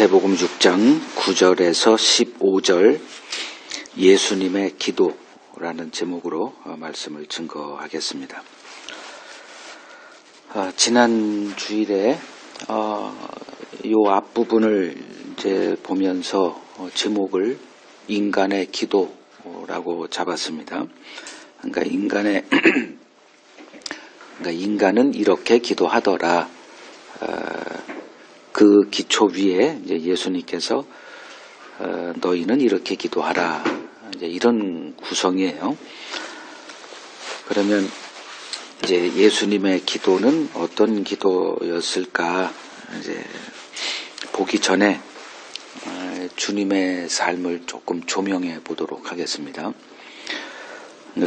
마태복음 6장 9절에서 15절 예수님의 기도라는 제목으로 말씀을 증거하겠습니다. 지난 주일에 요 앞부분을 이제 보면서 제목을 인간의 기도라고 잡았습니다. 그러니까 인간은 이렇게 기도하더라. 그 기초 위에 이제 예수님께서 너희는 이렇게 기도하라. 이제 이런 구성이에요. 그러면 이제 예수님의 기도는 어떤 기도였을까? 이제 보기 전에 주님의 삶을 조금 조명해 보도록 하겠습니다.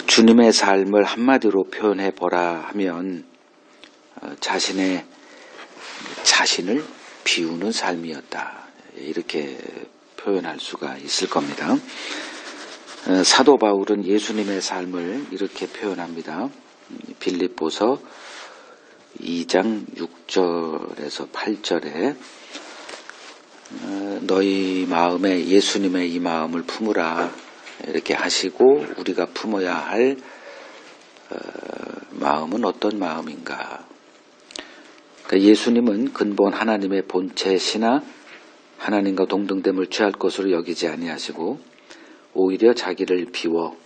주님의 삶을 한마디로 표현해 보라 하면 자신을 비우는 삶이었다. 이렇게 표현할 수가 있을 겁니다. 사도 바울은 예수님의 삶을 이렇게 표현합니다. 빌립보서 2장 6절에서 8절에 너희 마음에 예수님의 이 마음을 품으라 이렇게 하시고 우리가 품어야 할 마음은 어떤 마음인가? 그러니까 예수님은 근본 하나님의 본체시나 하나님과 동등됨을 취할 것으로 여기지 아니하시고 오히려 자기를 비워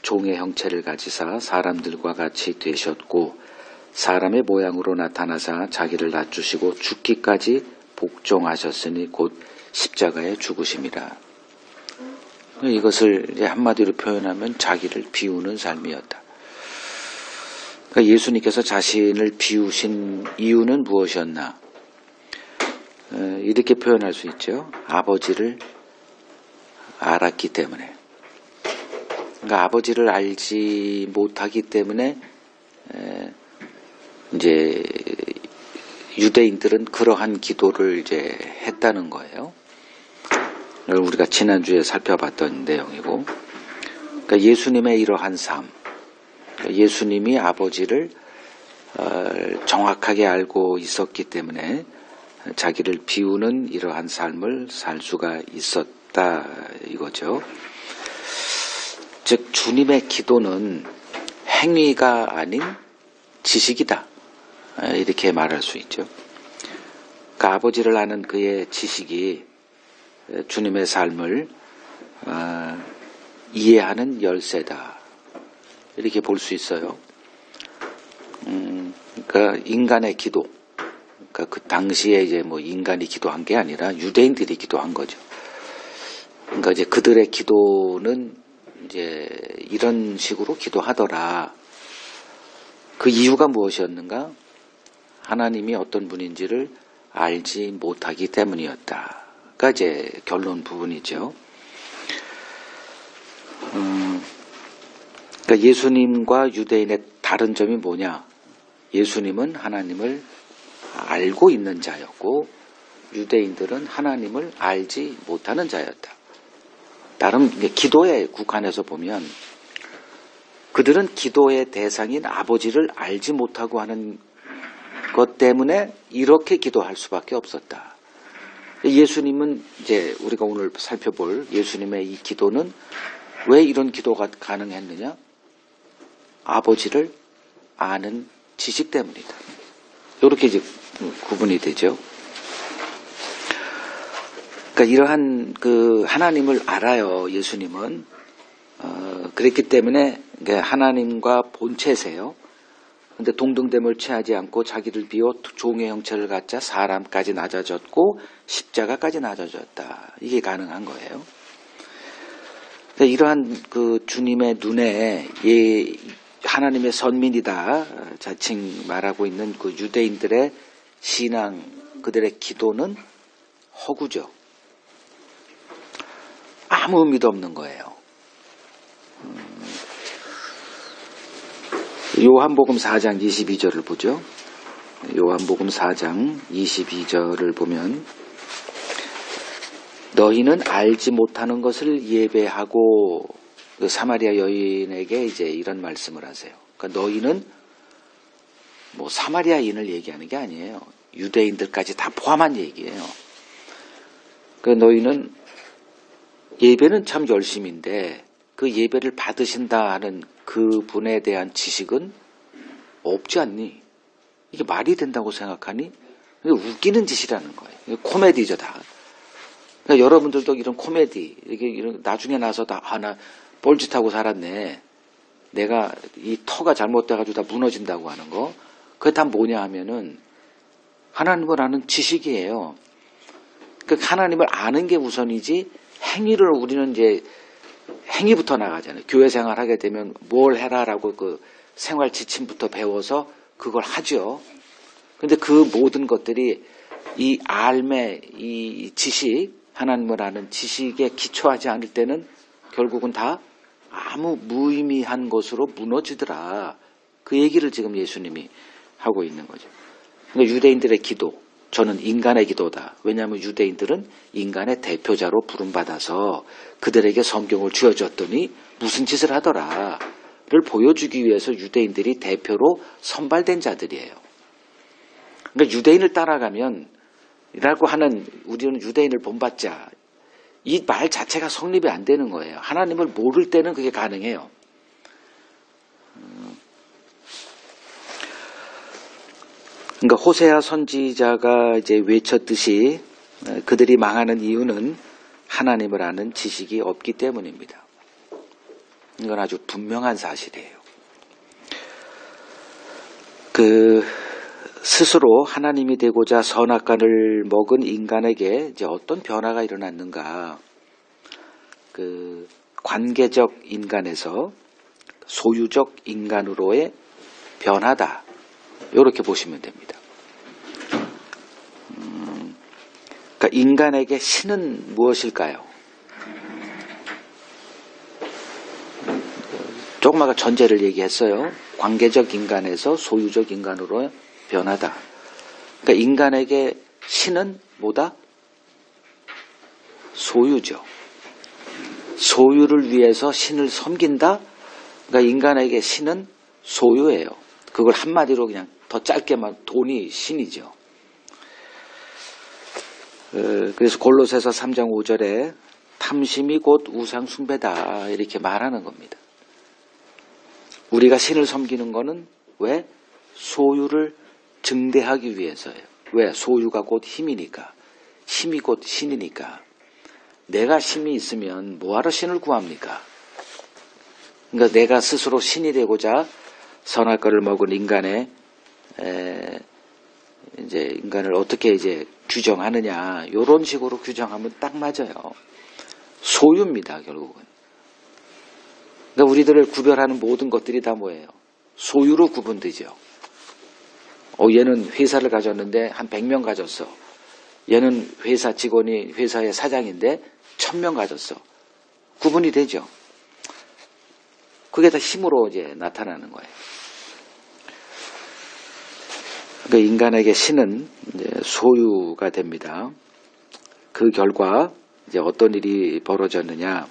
종의 형체를 가지사 사람들과 같이 되셨고 사람의 모양으로 나타나사 자기를 낮추시고 죽기까지 복종하셨으니 곧 십자가에 죽으심이라. 이것을 이제 한마디로 표현하면 자기를 비우는 삶이었다. 그러니까 예수님께서 자신을 비우신 이유는 무엇이었나? 이렇게 표현할 수 있죠. 아버지를 알았기 때문에. 그러니까 아버지를 알지 못하기 때문에 이제 유대인들은 그러한 기도를 이제 했다는 거예요. 우리가 지난주에 살펴봤던 내용이고, 그러니까 예수님의 이러한 삶, 예수님이 아버지를 정확하게 알고 있었기 때문에 자기를 비우는 이러한 삶을 살 수가 있었다 이거죠. 즉 주님의 기도는 행위가 아닌 지식이다 이렇게 말할 수 있죠. 그러니까 아버지를 아는 그의 지식이 주님의 삶을 이해하는 열쇠다 이렇게 볼 수 있어요. 그러니까 인간의 기도, 그러니까 그 당시에 이제 뭐 인간이 기도한 게 아니라 유대인들이 기도한 거죠. 그러니까 이제 그들의 기도는 이제 이런 식으로 기도하더라. 그 이유가 무엇이었는가? 하나님이 어떤 분인지를 알지 못하기 때문이었다가 이제 결론 부분이죠. 그러니까 예수님과 유대인의 다른 점이 뭐냐? 예수님은 하나님을 알고 있는 자였고 유대인들은 하나님을 알지 못하는 자였다. 나름 기도에 국한해서 보면 그들은 기도의 대상인 아버지를 알지 못하고 하는 것 때문에 이렇게 기도할 수밖에 없었다. 예수님은 이제 우리가 오늘 살펴볼 예수님의 이 기도는 왜 이런 기도가 가능했느냐? 아버지를 아는 지식 때문이다. 이렇게 이제 구분이 되죠. 그러니까 이러한 그 하나님을 알아요. 예수님은 그랬기 때문에 하나님과 본체세요. 근데 동등됨을 취하지 않고 자기를 비워 종의 형체를 갖자 사람까지 낮아졌고 십자가까지 낮아졌다. 이게 가능한 거예요. 이러한 그 주님의 눈에 하나님의 선민이다 자칭 말하고 있는 그 유대인들의 신앙, 그들의 기도는 허구죠. 아무 의미도 없는 거예요. 요한복음 4장 22절을 보죠. 요한복음 4장 22절을 보면 너희는 알지 못하는 것을 예배하고 그 사마리아 여인에게 이제 이런 말씀을 하세요. 그러니까 너희는 뭐 사마리아인을 얘기하는 게 아니에요. 유대인들까지 다 포함한 얘기예요. 그 너희는 예배는 참 열심인데 그 예배를 받으신다 하는 그 분에 대한 지식은 없지 않니? 이게 말이 된다고 생각하니? 이게 웃기는 짓이라는 거예요. 이게 코미디죠, 다. 그러니까 여러분들도 이런 코미디, 이런 나중에 나서 다, 나 뻘짓하고 살았네. 내가 이 터가 잘못돼가지고 다 무너진다고 하는 거. 그게 다 뭐냐 하면은 하나님을 아는 지식이에요. 그러니까 하나님을 아는 게 우선이지 행위를 우리는 이제 행위부터 나가잖아요. 교회 생활하게 되면 뭘 해라라고 그 생활 지침부터 배워서 그걸 하죠. 근데 그 모든 것들이 이 알매, 이 지식, 하나님을 아는 지식에 기초하지 않을 때는 결국은 다 아무 무의미한 것으로 무너지더라. 그 얘기를 지금 예수님이 하고 있는 거죠. 그러니까 유대인들의 기도, 저는 인간의 기도다. 왜냐하면 유대인들은 인간의 대표자로 부름받아서 그들에게 성경을 쥐어줬더니 무슨 짓을 하더라를 보여주기 위해서 유대인들이 대표로 선발된 자들이에요. 그러니까 유대인을 따라가면 이라고 하는 우리는 유대인을 본받자. 이 말 자체가 성립이 안 되는 거예요. 하나님을 모를 때는 그게 가능해요. 그러니까 호세아 선지자가 이제 외쳤듯이 그들이 망하는 이유는 하나님을 아는 지식이 없기 때문입니다. 이건 아주 분명한 사실이에요. 스스로 하나님이 되고자 선악과를 먹은 인간에게 이제 어떤 변화가 일어났는가? 관계적 인간에서 소유적 인간으로의 변화다. 이렇게 보시면 됩니다. 그러니까 인간에게 신은 무엇일까요? 조금 아까 전제를 얘기했어요. 관계적 인간에서 소유적 인간으로의 변화다. 그러니까 인간에게 신은 뭐다? 소유죠. 소유를 위해서 신을 섬긴다? 그러니까 인간에게 신은 소유예요. 그걸 한마디로 그냥 더 짧게만 돈이 신이죠. 그래서 골로새서 3장 5절에 탐심이 곧 우상 숭배다 이렇게 말하는 겁니다. 우리가 신을 섬기는 거는 왜? 소유를 증대하기 위해서예요. 왜? 소유가 곧 힘이니까. 힘이 곧 신이니까. 내가 힘이 있으면 뭐하러 신을 구합니까? 그러니까 내가 스스로 신이 되고자 선악과를 먹은 인간의 이제 인간을 어떻게 이제 규정하느냐 이런 식으로 규정하면 딱 맞아요. 소유입니다, 결국은. 그러니까 우리들을 구별하는 모든 것들이 다 뭐예요? 소유로 구분되죠. 얘는 회사를 가졌는데 한 100명 가졌어. 얘는 회사 직원이 회사의 사장인데 1000명 가졌어. 구분이 되죠. 그게 다 힘으로 이제 나타나는 거예요. 그러니까 인간에게 신은 이제 소유가 됩니다. 그 결과 이제 어떤 일이 벌어졌느냐?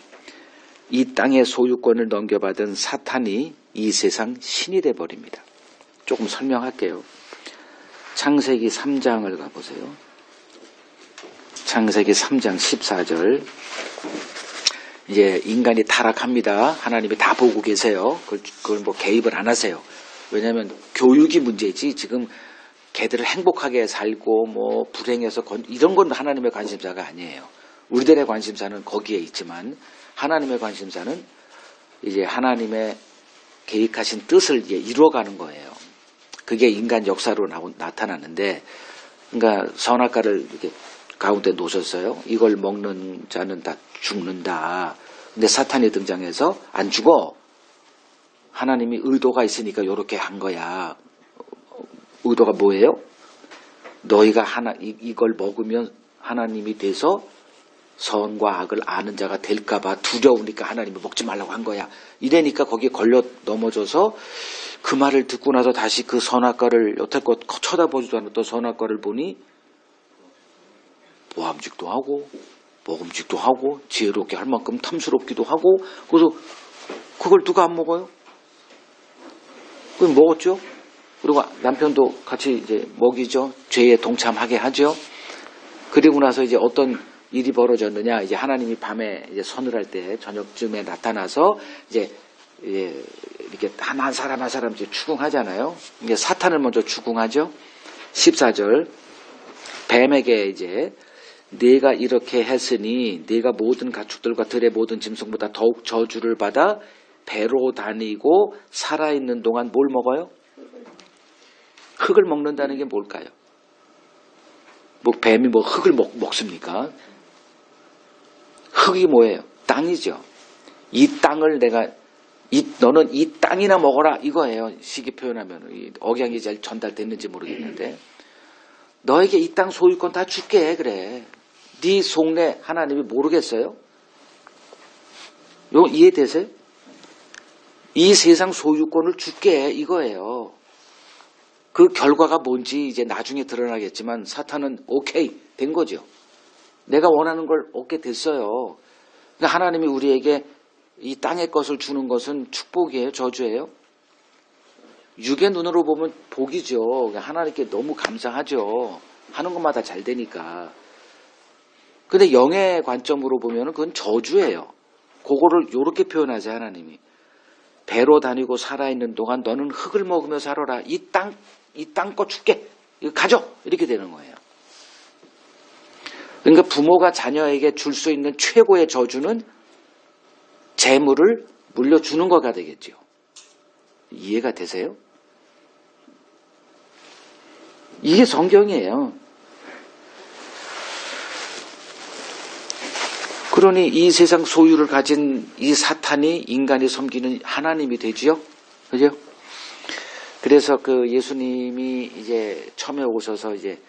이 땅의 소유권을 넘겨받은 사탄이 이 세상 신이 돼 버립니다. 조금 설명할게요. 창세기 3장을 가보세요. 창세기 3장 14절. 이제 인간이 타락합니다. 하나님이 다 보고 계세요. 그걸 뭐 개입을 안 하세요. 왜냐하면 교육이 문제지 지금 걔들을 행복하게 살고 뭐 불행해서 이런 건 하나님의 관심사가 아니에요. 우리들의 관심사는 거기에 있지만 하나님의 관심사는 이제 하나님의 계획하신 뜻을 이제 이루어가는 거예요. 그게 인간 역사로 나타나는데, 그러니까 선악과를 이렇게 가운데 놓으셨어요. 이걸 먹는 자는 다 죽는다. 근데 사탄이 등장해서 안 죽어. 하나님이 의도가 있으니까 이렇게 한 거야. 의도가 뭐예요? 너희가 이걸 먹으면 하나님이 돼서 선과 악을 아는 자가 될까봐 두려우니까 하나님이 먹지 말라고 한 거야. 이래니까 거기에 걸려 넘어져서 그 말을 듣고 나서 다시 그 선악과를 여태껏 쳐다보지도 않았던 선악과를 보니 모함직도 하고 먹음직도 하고 지혜롭게 할 만큼 탐스럽기도 하고 그래서 그걸 누가 안 먹어요? 그걸 먹었죠. 그리고 남편도 같이 이제 먹이죠. 죄에 동참하게 하죠. 그리고 나서 이제 어떤 일이 벌어졌느냐? 이제 하나님이 밤에 이제 서늘할 때 저녁쯤에 나타나서 이제 이렇게 한 사람 한 사람 이제 추궁하잖아요. 이제 사탄을 먼저 추궁하죠. 14절 뱀에게 이제 네가 이렇게 했으니 네가 모든 가축들과 들의 모든 짐승보다 더욱 저주를 받아 배로 다니고 살아있는 동안 뭘 먹어요? 흙을 먹는다는 게 뭘까요? 뭐 뱀이 뭐 흙을 먹습니까? 흙이 뭐예요? 땅이죠. 이 땅을 너는 이 땅이나 먹어라 이거예요. 시기 표현하면 억양이 잘 전달됐는지 모르겠는데 너에게 이 땅 소유권 다 줄게 그래. 네 속내 하나님이 모르겠어요? 이거 이해되세요? 이 세상 소유권을 줄게 이거예요. 그 결과가 뭔지 이제 나중에 드러나겠지만 사탄은 오케이 된 거죠. 내가 원하는 걸 얻게 됐어요. 그러니까 하나님이 우리에게 이 땅의 것을 주는 것은 축복이에요? 저주예요? 육의 눈으로 보면 복이죠. 하나님께 너무 감사하죠. 하는 것마다 잘 되니까. 근데 영의 관점으로 보면 그건 저주예요. 그거를 이렇게 표현하세요. 하나님이. 배로 다니고 살아있는 동안 너는 흙을 먹으며 살아라. 이 땅 거 줄게. 이거 가져. 이렇게 되는 거예요. 그러니까 부모가 자녀에게 줄 수 있는 최고의 저주는 재물을 물려주는 거가 되겠죠. 이해가 되세요? 이게 성경이에요. 그러니 이 세상 소유를 가진 이 사탄이 인간이 섬기는 하나님이 되지요? 그죠? 그래서 그 예수님이 이제 처음에 오셔서 이제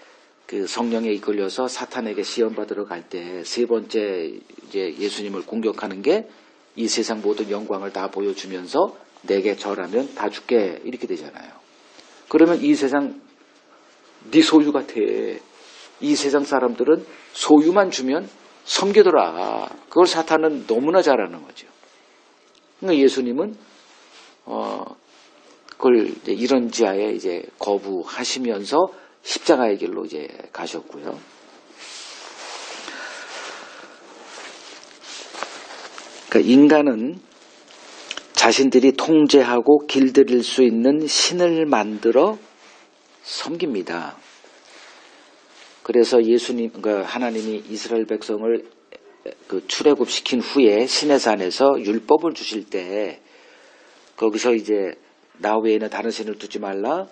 그 성령에 이끌려서 사탄에게 시험 받으러 갈 때 세 번째 이제 예수님을 공격하는 게 이 세상 모든 영광을 다 보여주면서 내게 절하면 다 줄게 이렇게 되잖아요. 그러면 이 세상 네 소유가 돼. 이 세상 사람들은 소유만 주면 섬기더라. 그걸 사탄은 너무나 잘하는 거죠. 그러니까 예수님은 그걸 이제 이런 지하에 이제 거부하시면서 십자가의 길로 이제 가셨고요. 그러니까 인간은 자신들이 통제하고 길들일 수 있는 신을 만들어 섬깁니다. 그래서 그러니까 하나님이 이스라엘 백성을 그 출애굽시킨 후에 시내산에서 율법을 주실 때 거기서 이제 나 외에는 다른 신을 두지 말라.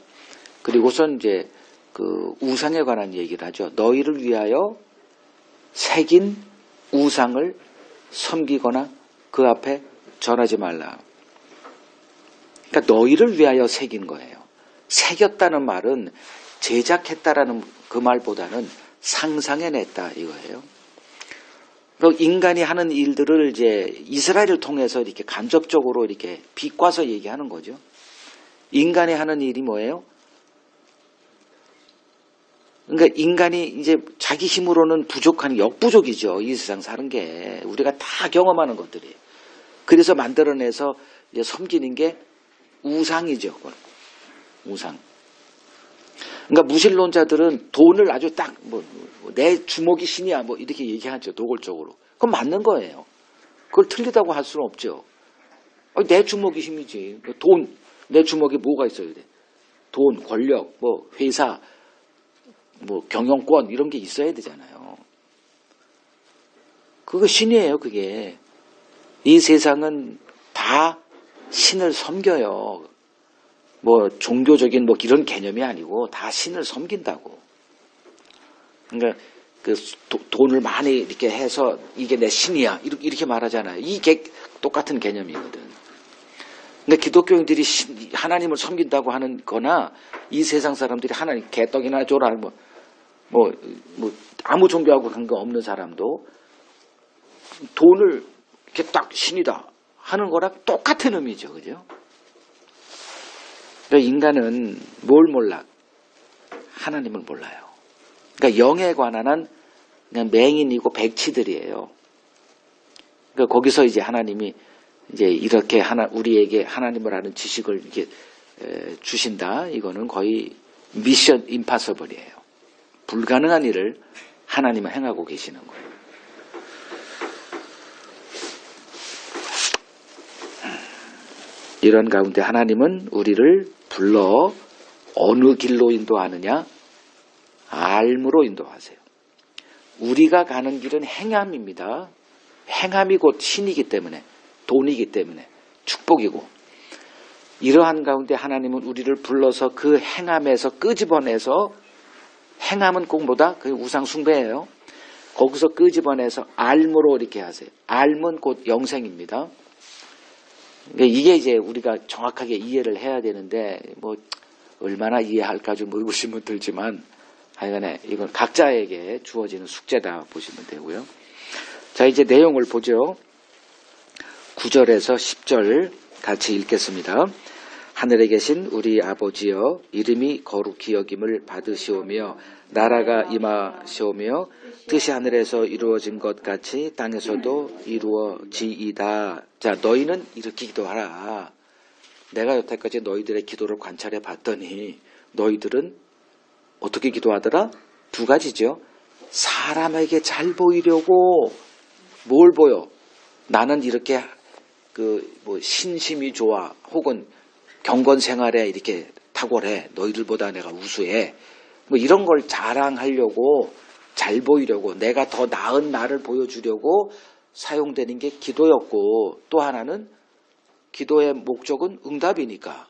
그리고선 이제 그 우상에 관한 얘기를 하죠. 너희를 위하여 새긴 우상을 섬기거나 그 앞에 절하지 말라. 그러니까 너희를 위하여 새긴 거예요. 새겼다는 말은 제작했다라는 그 말보다는 상상해냈다 이거예요. 인간이 하는 일들을 이제 이스라엘을 통해서 이렇게 간접적으로 이렇게 비꼬아서 얘기하는 거죠. 인간이 하는 일이 뭐예요? 그러니까 인간이 이제 자기 힘으로는 부족한 역부족이죠. 이 세상 사는 게 우리가 다 경험하는 것들이. 그래서 만들어내서 이제 섬기는 게 우상이죠. 그걸. 우상. 그러니까 무신론자들은 돈을 아주 딱 내 주먹이 신이야 뭐 이렇게 얘기하죠. 노골적으로. 그건 맞는 거예요. 그걸 틀리다고 할 수는 없죠. 내 주먹이 힘이지. 돈, 내 주먹에 뭐가 있어야 돼? 돈, 권력, 뭐 회사, 뭐 경영권 이런 게 있어야 되잖아요. 그거 신이에요. 그게. 이 세상은 다 신을 섬겨요. 뭐 종교적인 뭐 이런 개념이 아니고 다 신을 섬긴다고. 그러니까 그 돈을 많이 이렇게 해서 이게 내 신이야 이렇게 말하잖아요. 이게 똑같은 개념이거든. 근데 기독교인들이 하나님을 섬긴다고 하는 거나 이 세상 사람들이 하나님 개떡이나 줘라 뭐 아무 종교하고 관계없는 사람도 돈을 이렇게 딱 신이다 하는 거랑 똑같은 의미죠. 그죠? 그러니까 인간은 뭘 몰라? 하나님을 몰라요. 그러니까 영에 관한 한 그냥 맹인이고 백치들이에요. 그러니까 거기서 이제 하나님이 이제 이렇게 우리에게 하나님을 아는 지식을 이렇게 주신다. 이거는 거의 미션 임파서블이에요. 불가능한 일을 하나님은 행하고 계시는 거예요. 이런 가운데 하나님은 우리를 불러 어느 길로 인도하느냐? 알므로 인도하세요. 우리가 가는 길은 행함입니다. 행함이 곧 신이기 때문에, 돈이기 때문에, 축복이고, 이러한 가운데 하나님은 우리를 불러서 그 행함에서 끄집어내서, 행함은 꼭 뭐다? 그 우상 숭배예요. 거기서 끄집어내서 알므로 이렇게 하세요. 알은 곧 영생입니다. 이게 이제 우리가 정확하게 이해를 해야 되는데, 뭐 얼마나 이해할까 좀 의구심은 들지만, 하여간에 이건 각자에게 주어지는 숙제다 보시면 되고요. 자, 이제 내용을 보죠. 9절에서 10절 같이 읽겠습니다. 하늘에 계신 우리 아버지여, 이름이 거룩히 여김을 받으시오며 나라가 임하시오며 뜻이 하늘에서 이루어진 것 같이 땅에서도 이루어지이다. 자, 너희는 이렇게 기도하라. 내가 여태까지 너희들의 기도를 관찰해 봤더니 너희들은 어떻게 기도하더라? 두 가지죠. 사람에게 잘 보이려고 뭘 보여? 나는 이렇게 신심이 좋아, 혹은 경건 생활에 이렇게 탁월해, 너희들보다 내가 우수해, 뭐 이런 걸 자랑하려고, 잘 보이려고, 내가 더 나은 나를 보여주려고 사용되는 게 기도였고, 또 하나는 기도의 목적은 응답이니까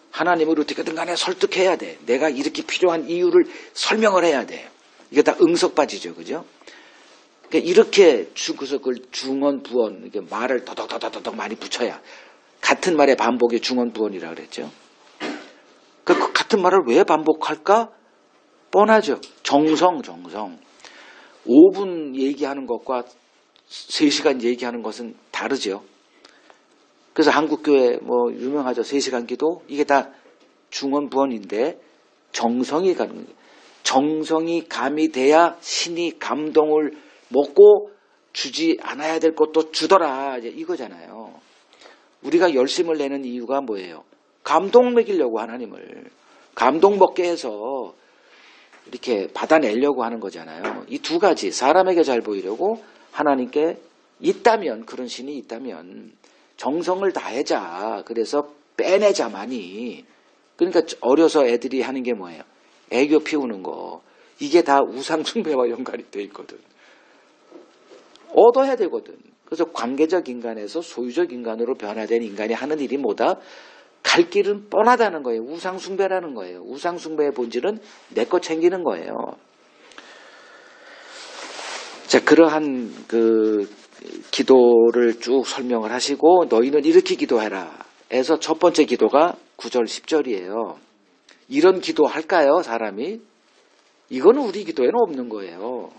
하나님을 어떻게든 간에 설득해야 돼. 내가 이렇게 필요한 이유를 설명을 해야 돼. 이게 다 응석받이죠, 그죠? 그러니까 이렇게 그걸 중언 부언, 이게 말을 더덕더덕 많이 붙여야, 같은 말의 반복이 중언 부언이라 그랬죠. 그 같은 말을 왜 반복할까? 뻔하죠. 정성. 5분 얘기하는 것과 3시간 얘기하는 것은 다르죠. 그래서 한국교회 뭐 유명하죠. 3시간 기도. 이게 다 중언부언인데 정성이 가는 거예요. 정성이 가미돼야 신이 감동을 먹고 주지 않아야 될 것도 주더라. 이제 이거잖아요. 우리가 열심을 내는 이유가 뭐예요? 감동 먹이려고, 하나님을 감동 먹게 해서 이렇게 받아내려고 하는 거잖아요. 이 두 가지, 사람에게 잘 보이려고, 하나님께 있다면, 그런 신이 있다면 정성을 다해자. 그래서 빼내자 많이. 그러니까 어려서 애들이 하는 게 뭐예요? 애교 피우는 거. 이게 다 우상 숭배와 연관이 돼 있거든. 얻어야 되거든. 그래서 관계적 인간에서 소유적 인간으로 변화된 인간이 하는 일이 뭐다? 갈 길은 뻔하다는 거예요. 우상 숭배라는 거예요. 우상 숭배의 본질은 내 거 챙기는 거예요. 자, 그러한 기도를 쭉 설명을 하시고, 너희는 이렇게 기도해라 해서 첫 번째 기도가 9절 10절이에요. 이런 기도 할까요, 사람이? 이거는 우리 기도에는 없는 거예요.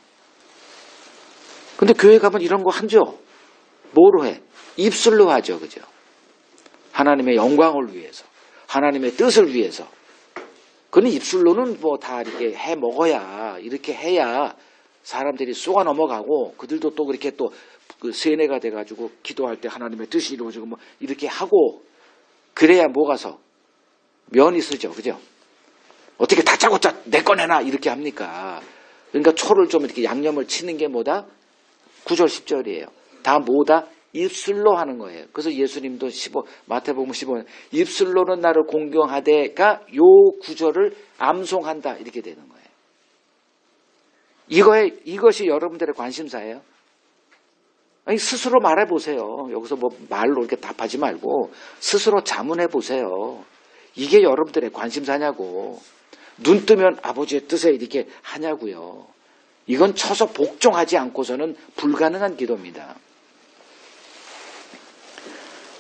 근데 교회 가면 이런 거 하죠. 뭐로 해? 입술로 하죠, 그죠? 하나님의 영광을 위해서, 하나님의 뜻을 위해서. 그는 입술로는 뭐 다 이렇게 해 먹어야, 이렇게 해야 사람들이 쏘아 넘어가고, 그들도 또 그렇게 또 세뇌가 돼가지고 기도할 때 하나님의 뜻이 이루어지고 뭐 이렇게 하고, 그래야 뭐가서 면이 쓰죠, 그죠? 어떻게 다짜고짜 내 꺼내나 이렇게 합니까? 그러니까 초를 좀 이렇게 양념을 치는 게 뭐다? 9절 10절이에요. 다 뭐다? 입술로 하는 거예요. 그래서 예수님도 마태복음 15년 입술로는 나를 공경하되가 요 구절을 암송한다 이렇게 되는 거예요. 이것이 여러분들의 관심사예요. 아니, 스스로 말해보세요. 여기서 뭐 말로 이렇게 답하지 말고 스스로 자문해보세요. 이게 여러분들의 관심사냐고. 눈 뜨면 아버지의 뜻에 이렇게 하냐고요. 이건 쳐서 복종하지 않고서는 불가능한 기도입니다.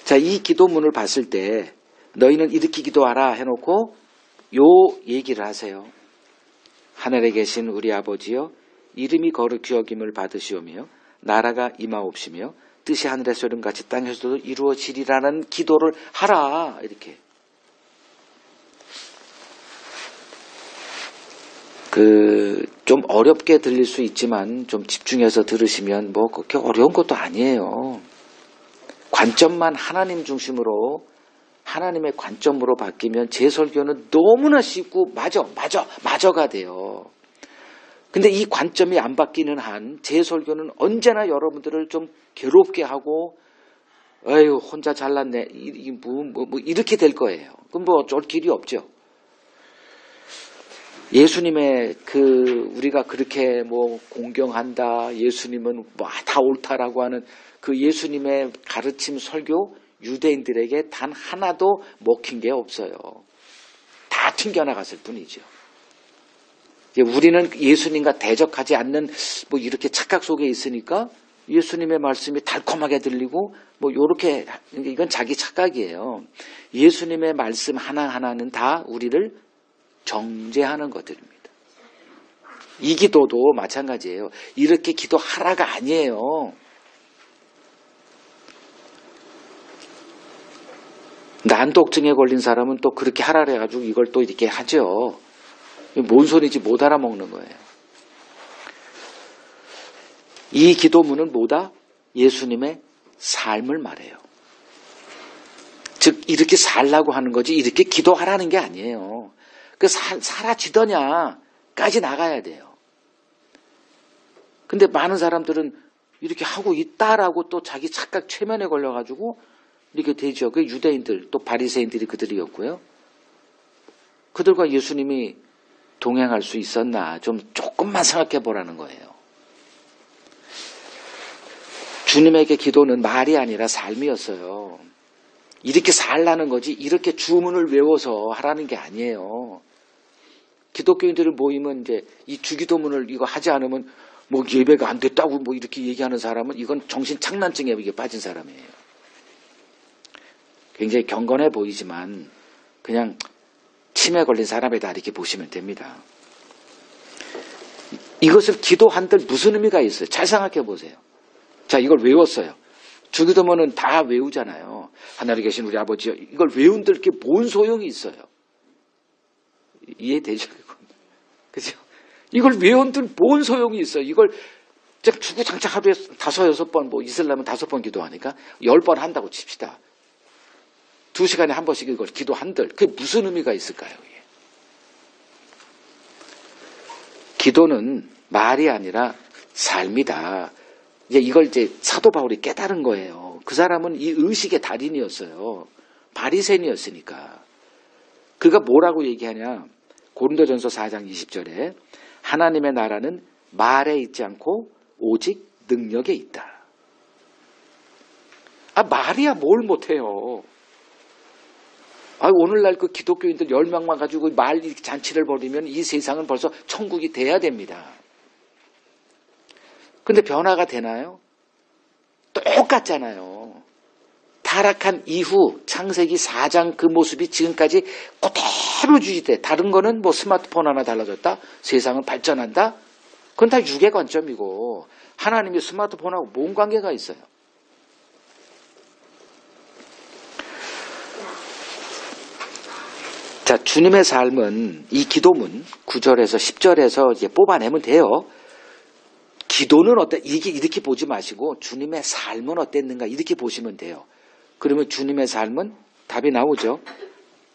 자, 이 기도문을 봤을 때 너희는 이렇게 기도하라 해놓고 요 얘기를 하세요. 하늘에 계신 우리 아버지여, 이름이 거룩히 여김을 받으시오며 나라가 임하옵시며 뜻이 하늘에서 이름같이 땅에서도 이루어지리라는 기도를 하라. 이렇게. 좀 어렵게 들릴 수 있지만 좀 집중해서 들으시면 뭐 그렇게 어려운 것도 아니에요. 관점만 하나님 중심으로, 하나님의 관점으로 바뀌면 제 설교는 너무나 쉽고 맞아가 돼요. 근데 이 관점이 안 바뀌는 한 제 설교는 언제나 여러분들을 좀 괴롭게 하고 아유, 혼자 잘났네. 이렇게 될 거예요. 그럼 뭐 어쩔 길이 없죠. 예수님의 우리가 그렇게 뭐 공경한다, 예수님은 뭐 다 옳다라고 하는 그 예수님의 가르침, 설교, 유대인들에게 단 하나도 먹힌 게 없어요. 다 튕겨나갔을 뿐이죠. 우리는 예수님과 대적하지 않는 뭐 이렇게 착각 속에 있으니까 예수님의 말씀이 달콤하게 들리고 뭐 요렇게, 이건 자기 착각이에요. 예수님의 말씀 하나하나는 다 우리를 정죄하는 것들입니다. 이 기도도 마찬가지예요. 이렇게 기도하라가 아니에요. 난독증에 걸린 사람은 또 그렇게 하라 그래가지고 이걸 또 이렇게 하죠. 뭔 소리인지 못 알아먹는 거예요. 이 기도문은 뭐다? 예수님의 삶을 말해요. 즉 이렇게 살라고 하는 거지 이렇게 기도하라는 게 아니에요. 사라지더냐까지 나가야 돼요. 근데 많은 사람들은 이렇게 하고 있다라고 또 자기 착각 최면에 걸려가지고 이렇게 되죠. 그 유대인들 또 바리새인들이 그들이었고요. 그들과 예수님이 동행할 수 있었나 조금만 생각해 보라는 거예요. 주님에게 기도는 말이 아니라 삶이었어요. 이렇게 살라는 거지 이렇게 주문을 외워서 하라는 게 아니에요. 기독교인들을 모이면 이제 이 주기도문을 이거 하지 않으면 뭐 예배가 안 됐다고 뭐 이렇게 얘기하는 사람은 이건 정신 착란증에 이게 빠진 사람이에요. 굉장히 경건해 보이지만 그냥 치매 걸린 사람이다 이렇게 보시면 됩니다. 이것을 기도한들 무슨 의미가 있어요? 잘 생각해 보세요. 자, 이걸 외웠어요. 주기도문은 다 외우잖아요. 하늘에 계신 우리 아버지, 이걸 외운들 게 뭔 소용이 있어요? 이해되죠? 그죠? 이걸 외운들 뭔 소용이 있어요? 이걸 주구장창 하루에 5, 6번, 뭐 이슬람은 5번 기도하니까 10번 한다고 칩시다. 2시간에 한 번씩 이걸 기도한들 그게 무슨 의미가 있을까요? 기도는 말이 아니라 삶이다. 이걸 사도 바울이 깨달은 거예요. 그 사람은 이 의식의 달인이었어요. 바리새인이었으니까. 그가 뭐라고 얘기하냐? 고린도전서 4장 20절에 하나님의 나라는 말에 있지 않고 오직 능력에 있다. 말이야 뭘 못해요. 오늘날 그 기독교인들 10명만 가지고 말 잔치를 벌이면 이 세상은 벌써 천국이 돼야 됩니다. 근데 변화가 되나요? 똑같잖아요. 타락한 이후 창세기 4장 그 모습이 지금까지 그대로 유지돼. 다른 거는 뭐 스마트폰 하나 달라졌다? 세상은 발전한다? 그건 다 육의 관점이고 하나님이 스마트폰하고 뭔 관계가 있어요? 자, 주님의 삶은 이 기도문 9절에서 10절에서 이제 뽑아내면 돼요. 기도는 이렇게 보지 마시고 주님의 삶은 어땠는가 이렇게 보시면 돼요. 그러면 주님의 삶은 답이 나오죠.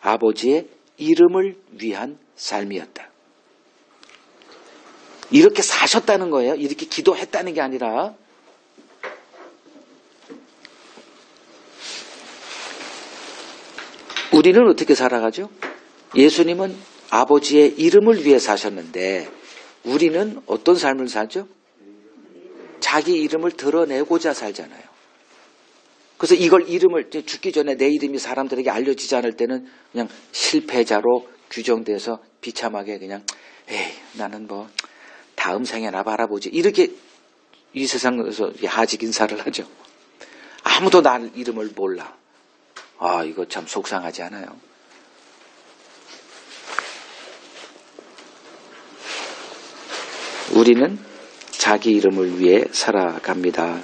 아버지의 이름을 위한 삶이었다. 이렇게 사셨다는 거예요. 이렇게 기도했다는 게 아니라. 우리는 어떻게 살아가죠? 예수님은 아버지의 이름을 위해 사셨는데 우리는 어떤 삶을 살죠? 자기 이름을 드러내고자 살잖아요. 그래서 이름을 죽기 전에 내 이름이 사람들에게 알려지지 않을 때는 그냥 실패자로 규정돼서 비참하게 그냥 나는 뭐 다음 생에나 바라보지 이렇게 이 세상에서 하직 인사를 하죠. 아무도 나 이름을 몰라. 이거 참 속상하지 않아요? 우리는 자기 이름을 위해 살아갑니다.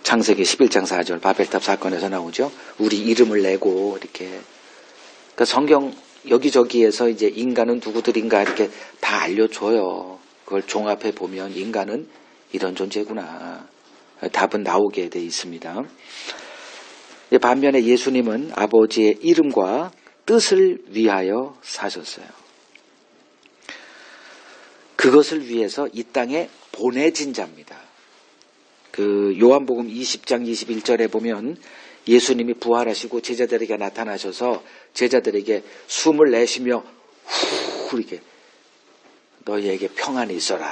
창세기 11장 4절 바벨탑 사건에서 나오죠. 우리 이름을 내고 이렇게. 그러니까 성경 여기저기에서 이제 인간은 누구들인가 이렇게 다 알려줘요. 그걸 종합해 보면 인간은 이런 존재구나. 답은 나오게 돼 있습니다. 반면에 예수님은 아버지의 이름과 뜻을 위하여 사셨어요. 그것을 위해서 이 땅에 보내진 자입니다. 그 요한복음 20장 21절에 보면 예수님이 부활하시고 제자들에게 나타나셔서 제자들에게 숨을 내쉬며 후 이렇게 너희에게 평안이 있어라.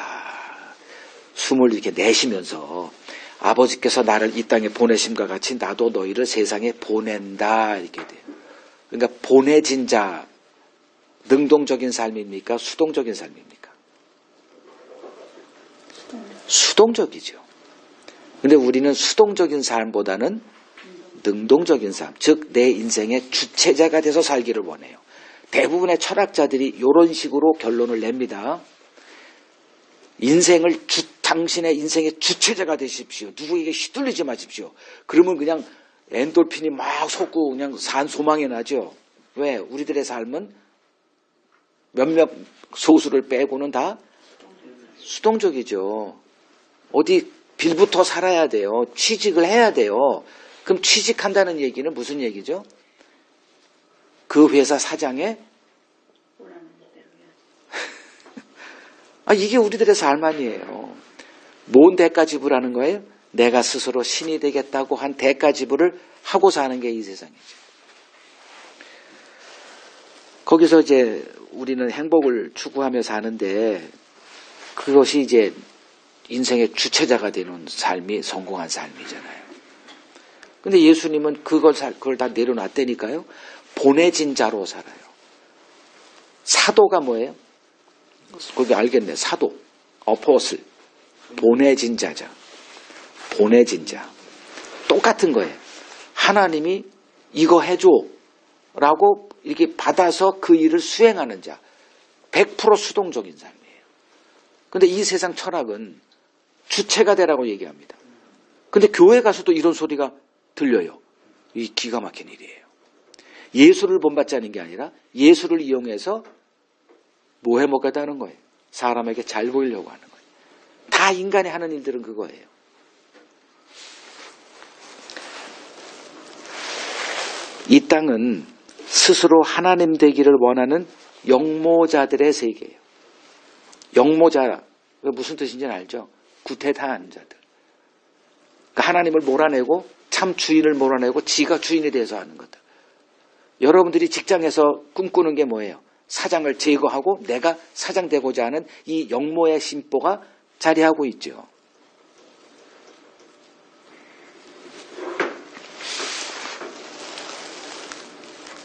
숨을 이렇게 내쉬면서 아버지께서 나를 이 땅에 보내심과 같이 나도 너희를 세상에 보낸다 이렇게 돼요. 그러니까 보내진 자 능동적인 삶입니까? 수동적인 삶입니까? 수동적이죠. 근데 우리는 수동적인 삶보다는 능동적인 삶, 즉 내 인생의 주체자가 돼서 살기를 원해요. 대부분의 철학자들이 이런 식으로 결론을 냅니다. 당신의 인생의 주체자가 되십시오. 누구에게 휘둘리지 마십시오. 그러면 그냥 엔돌핀이 막 솟고 그냥 산소망이 나죠. 왜? 우리들의 삶은 몇몇 소수를 빼고는 다 수동적이죠. 어디 빌부터 살아야 돼요. 취직을 해야 돼요. 그럼 취직한다는 얘기는 무슨 얘기죠? 그 회사 사장의 이게 우리들의 삶 아니에요. 뭔 대가 지불하는 거예요? 내가 스스로 신이 되겠다고 한 대가 지불을 하고 사는 게 이 세상이죠. 거기서 이제 우리는 행복을 추구하며 사는데 그것이 이제 인생의 주체자가 되는 삶이 성공한 삶이잖아요. 근데 예수님은 그걸 다 내려놨다니까요. 보내진 자로 살아요. 사도가 뭐예요? 거기 알겠네. 사도, 어포슬, 보내진 자자. 보내진 자. 똑같은 거예요. 하나님이 이거 해줘 라고 이렇게 받아서 그 일을 수행하는 자. 100% 수동적인 삶이에요. 근데 이 세상 철학은 주체가 되라고 얘기합니다. 근데 교회 가서도 이런 소리가 들려요. 이 기가 막힌 일이에요. 예수를 본받자는 게 아니라 예수를 이용해서 뭐 해먹겠다는 거예요. 사람에게 잘 보이려고 하는 거예요. 다 인간이 하는 일들은 그거예요. 이 땅은 스스로 하나님 되기를 원하는 영모자들의 세계예요. 영모자, 무슨 뜻인지는 알죠? 구태타한 자들. 그러니까 하나님을 몰아내고 참 주인을 몰아내고 지가 주인이 돼서 하는 것들. 여러분들이 직장에서 꿈꾸는 게 뭐예요? 사장을 제거하고 내가 사장 되고자 하는 이 영모의 심보가 자리하고 있죠.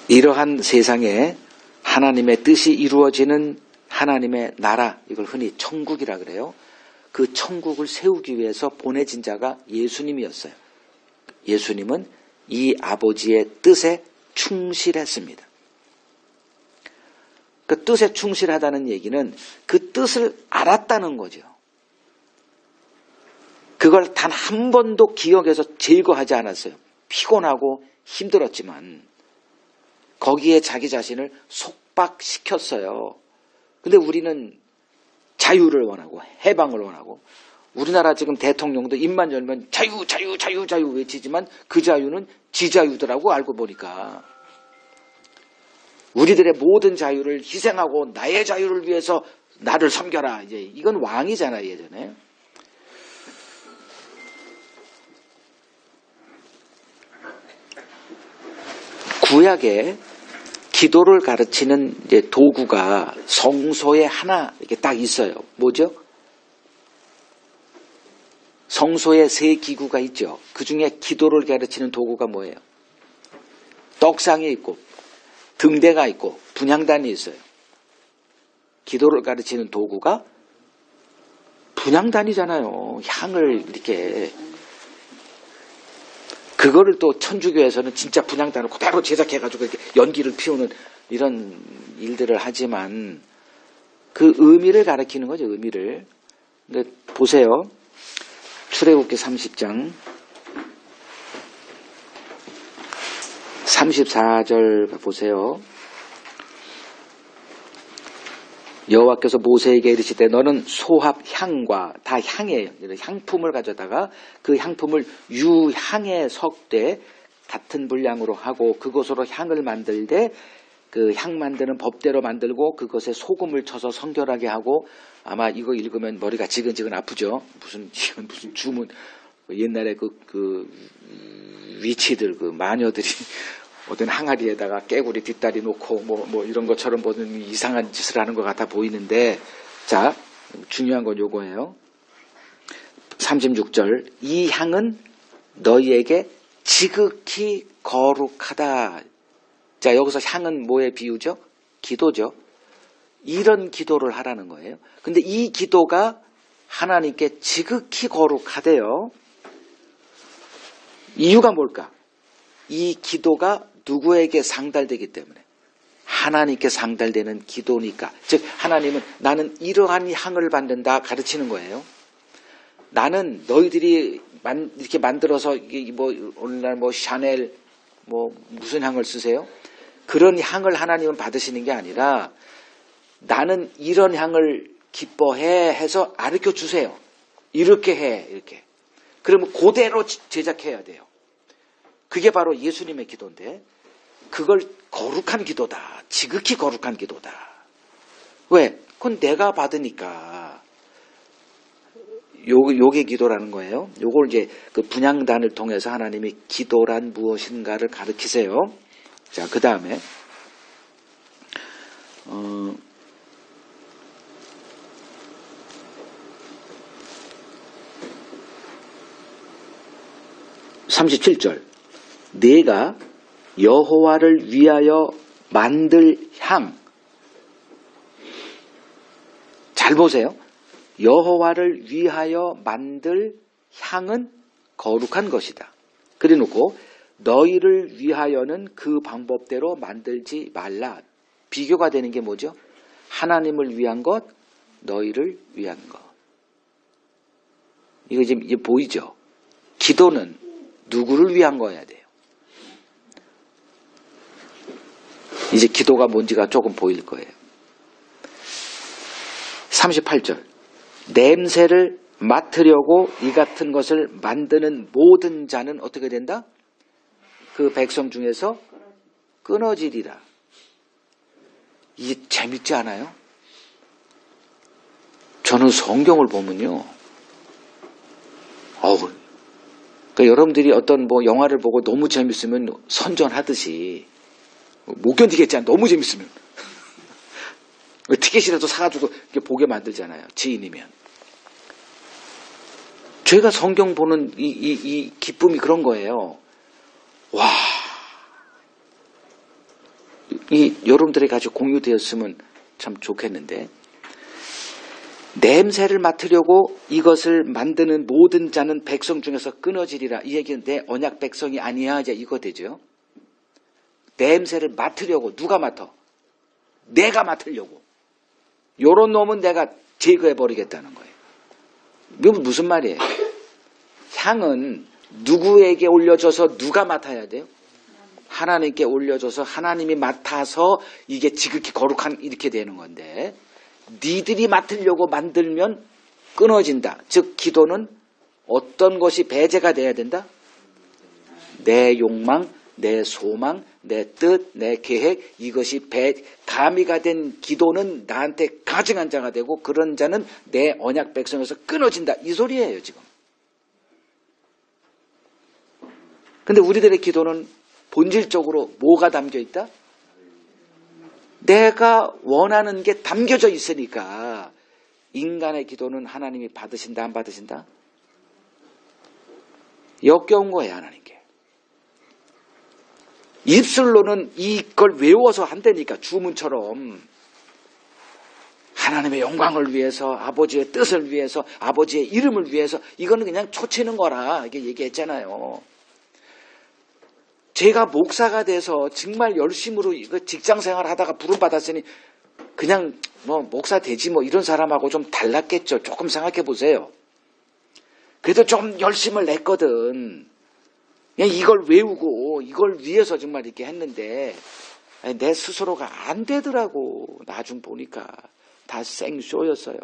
이러한 세상에 하나님의 뜻이 이루어지는 하나님의 나라, 이걸 흔히 천국이라 그래요. 그 천국을 세우기 위해서 보내진 자가 예수님이었어요. 예수님은 이 아버지의 뜻에 충실했습니다. 그 뜻에 충실하다는 얘기는 그 뜻을 알았다는 거죠. 그걸 단 한 번도 기억해서 제거하지 않았어요. 피곤하고 힘들었지만 거기에 자기 자신을 속박시켰어요. 근데 우리는 자유를 원하고 해방을 원하고 우리나라 지금 대통령도 입만 열면 자유 자유 자유 자유 외치지만 그 자유는 지자유더라고 알고 보니까. 우리들의 모든 자유를 희생하고 나의 자유를 위해서 나를 섬겨라. 이제 이건 왕이잖아요, 예전에. 구약에 기도를 가르치는 이제 도구가 성소에 하나 이렇게 딱 있어요. 뭐죠? 성소에 세 기구가 있죠. 그 중에 기도를 가르치는 도구가 뭐예요? 떡상이 있고 등대가 있고 분향단이 있어요. 기도를 가르치는 도구가 분향단이잖아요. 향을 이렇게. 그거를 또 천주교에서는 진짜 분향단을 그대로 제작해가지고 이렇게 연기를 피우는 이런 일들을 하지만 그 의미를 가리키는 거죠. 의미를. 근데 보세요. 출애굽기 30장 34절 보세요. 여호와께서 모세에게 이르시되 너는 소합 향과 다 향이에요. 향품을 가져다가 그 향품을 유향에 섞되 같은 분량으로 하고 그것으로 향을 만들되 그 향 만드는 법대로 만들고 그것에 소금을 쳐서 성결하게 하고 아마 이거 읽으면 머리가 지근지근 아프죠. 무슨 주문 옛날에 그 위치들, 그 마녀들이 어떤 항아리에다가 깨구리 뒷다리 놓고 뭐 이런 것처럼 보는 이상한 짓을 하는 것 같아 보이는데, 자, 중요한 건 요거예요. 36절, 이 향은 너희에게 지극히 거룩하다. 자, 여기서 향은 뭐에 비유죠? 기도죠. 이런 기도를 하라는 거예요. 근데 이 기도가 하나님께 지극히 거룩하대요. 이유가 뭘까? 이 기도가 누구에게 상달되기 때문에, 하나님께 상달되는 기도니까. 즉 하나님은 나는 이러한 향을 받는다 가르치는 거예요. 나는 너희들이 이렇게 만들어서 이게 뭐 오늘날 뭐 샤넬 뭐 무슨 향을 쓰세요? 그런 향을 하나님은 받으시는 게 아니라 나는 이런 향을 기뻐해 해서 가르쳐 주세요. 이렇게 해, 이렇게. 그러면 그대로 제작해야 돼요. 그게 바로 예수님의 기도인데, 그걸 거룩한 기도다. 지극히 거룩한 기도다. 왜? 그건 내가 받으니까. 요게 기도라는 거예요. 요걸 이제 그 분향단을 통해서 하나님이 기도란 무엇인가를 가르치세요. 자, 그 다음에 37절, 내가 여호와를 위하여 만들 향. 잘 보세요. 여호와를 위하여 만들 향은 거룩한 것이다. 그래놓고 너희를 위하여는 그 방법대로 만들지 말라. 비교가 되는 게 뭐죠? 하나님을 위한 것, 너희를 위한 것. 이거 지금 이제 보이죠? 기도는 누구를 위한 거여야 돼요. 이제 기도가 뭔지가 조금 보일 거예요. 38절, 냄새를 맡으려고 이 같은 것을 만드는 모든 자는 어떻게 된다? 그 백성 중에서 끊어지리라. 이게 재밌지 않아요? 저는 성경을 보면요, 그러니까 여러분들이 어떤 뭐 영화를 보고 너무 재밌으면 선전하듯이 못 견디겠잖아요. 너무 재밌으면. 티켓이라도 사가지고 보게 만들잖아요. 지인이면. 제가 성경 보는 이 기쁨이 그런 거예요. 와, 여러분들에게 가지고 공유되었으면 참 좋겠는데, 냄새를 맡으려고 이것을 만드는 모든 자는 백성 중에서 끊어지리라. 이 얘기는 내 언약 백성이 아니야, 이제 이거 되죠. 냄새를 맡으려고. 누가 맡아? 내가 맡으려고. 요런 놈은 내가 제거해버리겠다는 거예요. 이건 무슨 말이에요? 향은 누구에게 올려줘서 누가 맡아야 돼요? 하나님께 올려줘서 하나님이 맡아서 이게 지극히 거룩한 이렇게 되는 건데, 니들이 맡으려고 만들면 끊어진다. 즉 기도는 어떤 것이 배제가 돼야 된다? 내 욕망, 내 소망, 내 뜻, 내 계획, 이것이 가미가 된 기도는 나한테 가증한 자가 되고, 그런 자는 내 언약 백성에서 끊어진다. 이 소리예요 지금. 근데 우리들의 기도는 본질적으로 뭐가 담겨 있다? 내가 원하는 게 담겨져 있으니까. 인간의 기도는 하나님이 받으신다 안 받으신다? 역겨운 거예요 하나님께. 입술로는 이걸 외워서 한다니까, 주문처럼. 하나님의 영광을 위해서, 아버지의 뜻을 위해서, 아버지의 이름을 위해서. 이거는 그냥 초치는 거라 이렇게 얘기했잖아요. 제가 목사가 돼서 정말 열심으로 이거 직장생활 하다가 부름받았으니 그냥 뭐 목사 되지 뭐 이런 사람하고 좀 달랐겠죠. 조금 생각해 보세요. 그래도 좀 열심을 냈거든. 그냥 이걸 외우고 이걸 위해서 정말 이렇게 했는데 내 스스로가 안 되더라고. 나중 보니까 다 생쇼였어요.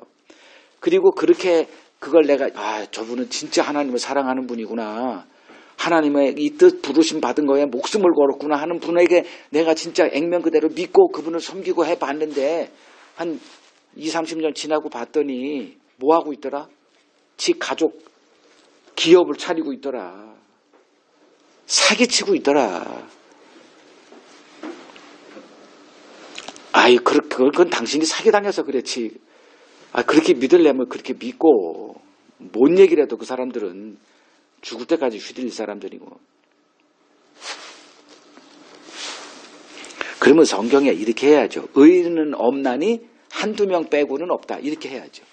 그리고 그렇게 그걸 내가 저분은 진짜 하나님을 사랑하는 분이구나. 하나님의 이 뜻 부르심 받은 거에 목숨을 걸었구나 하는 분에게 내가 진짜 액면 그대로 믿고 그분을 섬기고 해봤는데, 한 20, 30년 지나고 봤더니 뭐 하고 있더라? 지 가족 기업을 차리고 있더라. 사기치고 있더라. 아이, 그건 당신이 사기당해서 그렇지. 아, 그렇게 믿으려면 그렇게 믿고, 뭔 얘기를 해도 그 사람들은 죽을 때까지 휘둘릴 사람들이고. 그러면 성경에 이렇게 해야죠. 의인은 없나니 한두 명 빼고는 없다. 이렇게 해야죠.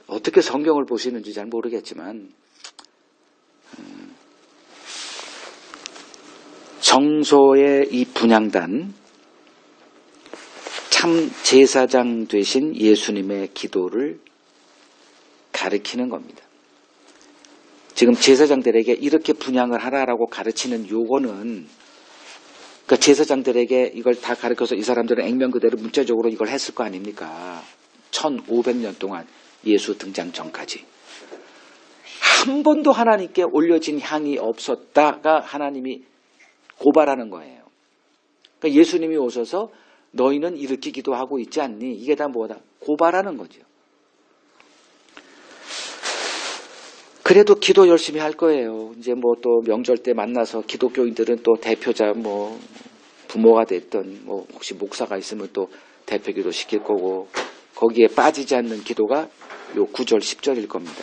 어떻게 성경을 보시는지 잘 모르겠지만 정소의 이 분향단, 참 제사장 되신 예수님의 기도를 가르치는 겁니다. 지금 제사장들에게 이렇게 분향을 하라라고 가르치는 요거는, 그러니까 제사장들에게 이걸 다 가르쳐서 이 사람들은 액면 그대로 문자적으로 이걸 했을 거 아닙니까? 1500년 동안 예수 등장 전까지. 한 번도 하나님께 올려진 향이 없었다가 하나님이 고발하는 거예요. 그러니까 예수님이 오셔서 너희는 이렇게 기도하고 있지 않니? 이게 다 뭐다? 고발하는 거죠. 그래도 기도 열심히 할 거예요. 이제 뭐 또 명절 때 만나서 기독교인들은 또 대표자 뭐 부모가 됐던 뭐 혹시 목사가 있으면 또 대표 기도 시킬 거고, 거기에 빠지지 않는 기도가 요 9절 10절일 겁니다.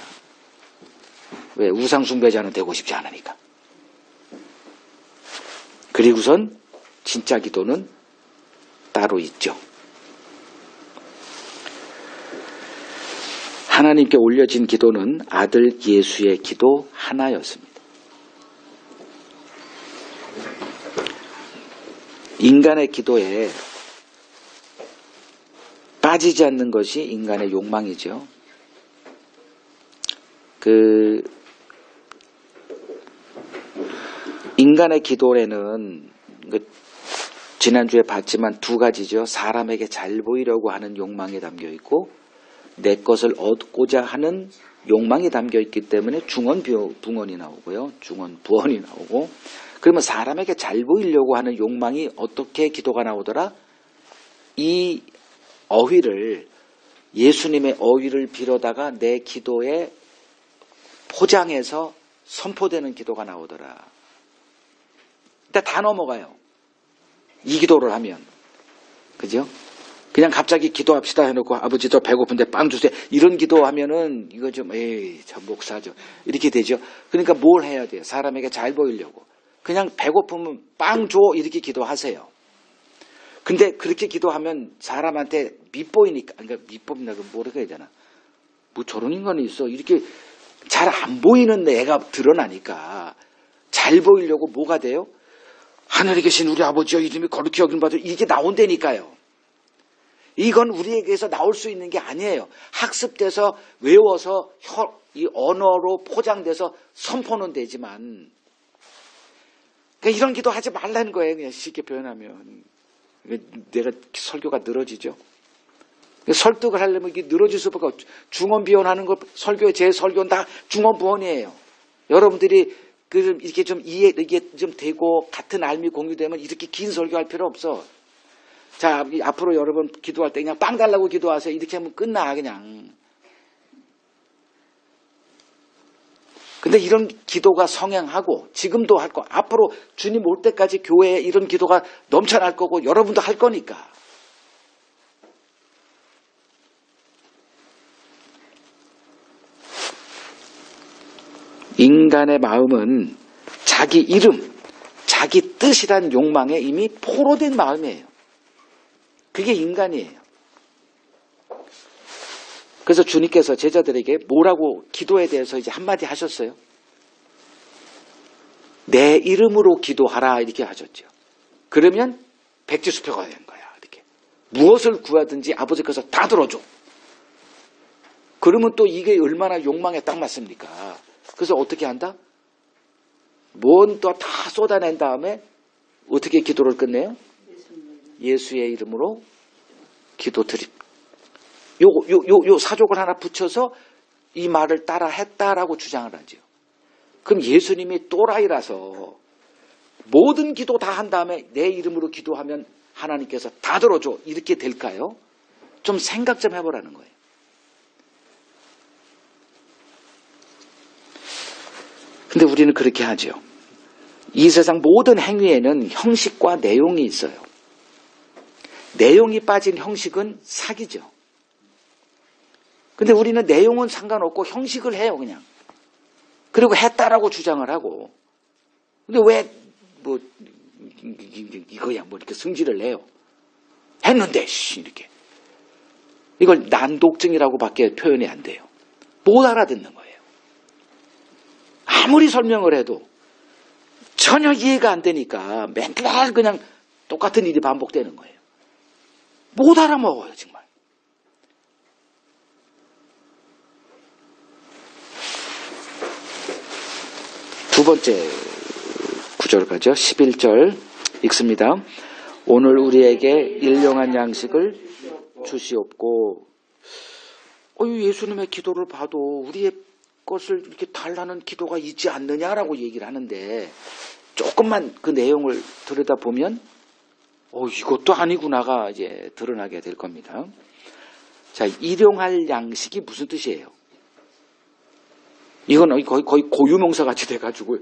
왜? 우상 숭배자는 되고 싶지 않으니까. 그리고선 진짜 기도는 따로 있죠. 하나님께 올려진 기도는 아들 예수의 기도 하나였습니다. 인간의 기도에 빠지지 않는 것이 인간의 욕망이죠. 인간의 기도에는 지난주에 봤지만 두 가지죠. 사람에게 잘 보이려고 하는 욕망이 담겨 있고 내 것을 얻고자 하는 욕망이 담겨 있기 때문에 중언부언이 나오고요. 중언부언이 나오고, 그러면 사람에게 잘 보이려고 하는 욕망이 어떻게 기도가 나오더라? 이 어휘를, 예수님의 어휘를 빌어다가 내 기도에 포장해서 선포되는 기도가 나오더라. 일단 다 넘어가요. 이 기도를 하면. 그죠? 그냥 갑자기 기도합시다 해놓고 아버지 저 배고픈데 빵 주세요. 이런 기도하면은 이거 좀 저 목사죠. 이렇게 되죠. 그러니까 뭘 해야 돼요? 사람에게 잘 보이려고. 그냥 배고프면 빵 줘 이렇게 기도하세요. 근데 그렇게 기도하면 사람한테 밉보이니까, 그러니까 밉보이나 뭐라고 해야 되나? 뭐 저런 인간이 있어. 이렇게 잘 안 보이는 애가 드러나니까 잘 보이려고 뭐가 돼요? 하늘에 계신 우리 아버지여 이름이 거룩히 여김 받으, 이게 나온다니까요. 이건 우리에게서 나올 수 있는 게 아니에요. 학습돼서 외워서 이 언어로 포장돼서 선포는 되지만, 그러니까 이런 기도 하지 말라는 거예요. 그냥 쉽게 표현하면. 내가 설교가 늘어지죠. 설득을 하려면 이게 늘어질 수밖에 없죠. 중언비언하는 거, 설교의 제 설교는 다 중언부언이에요. 여러분들이 이렇게 좀 이게 좀 되고 같은 알미 공유되면 이렇게 긴 설교할 필요 없어. 자, 앞으로 여러분 기도할 때 그냥 빵 달라고 기도하세요. 이렇게 하면 끝나, 그냥. 근데 이런 기도가 성행하고, 지금도 할 거, 앞으로 주님 올 때까지 교회에 이런 기도가 넘쳐날 거고, 여러분도 할 거니까. 인간의 마음은 자기 이름, 자기 뜻이란 욕망에 이미 포로된 마음이에요. 그게 인간이에요. 그래서 주님께서 제자들에게 뭐라고 기도에 대해서 이제 한마디 하셨어요? 내 이름으로 기도하라 이렇게 하셨죠. 그러면 백지수표가 되는 거야. 이렇게 무엇을 구하든지 아버지께서 다 들어줘. 그러면 또 이게 얼마나 욕망에 딱 맞습니까? 그래서 어떻게 한다? 뭔 또 다 쏟아낸 다음에 어떻게 기도를 끝내요? 예수의 이름으로 기도 드립. 요 사족을 하나 붙여서 이 말을 따라 했다라고 주장을 하죠. 그럼 예수님이 또라이라서 모든 기도 다 한 다음에 내 이름으로 기도하면 하나님께서 다 들어줘. 이렇게 될까요? 좀 생각 좀 해보라는 거예요. 근데 우리는 그렇게 하죠. 이 세상 모든 행위에는 형식과 내용이 있어요. 내용이 빠진 형식은 사기죠. 근데 우리는 내용은 상관없고 형식을 해요, 그냥. 그리고 했다라고 주장을 하고. 근데 왜, 뭐, 이거야, 뭐, 이렇게 승질을 내요. 했는데, 이렇게. 이걸 난독증이라고 밖에 표현이 안 돼요. 못 알아듣는 거예요. 아무리 설명을 해도 전혀 이해가 안 되니까 맨날 그냥 똑같은 일이 반복되는 거예요. 못 알아먹어요, 정말. 두 번째 구절 가죠. 11절 읽습니다. 오늘 우리에게 일용할 양식을 주시옵고. 예수님의 기도를 봐도 우리의 것을 이렇게 달라는 기도가 있지 않느냐라고 얘기를 하는데, 조금만 그 내용을 들여다보면 이것도 아니구나가 이제 드러나게 될 겁니다. 자, 일용할 양식이 무슨 뜻이에요? 이건 거의 고유명사 같이 돼가지고,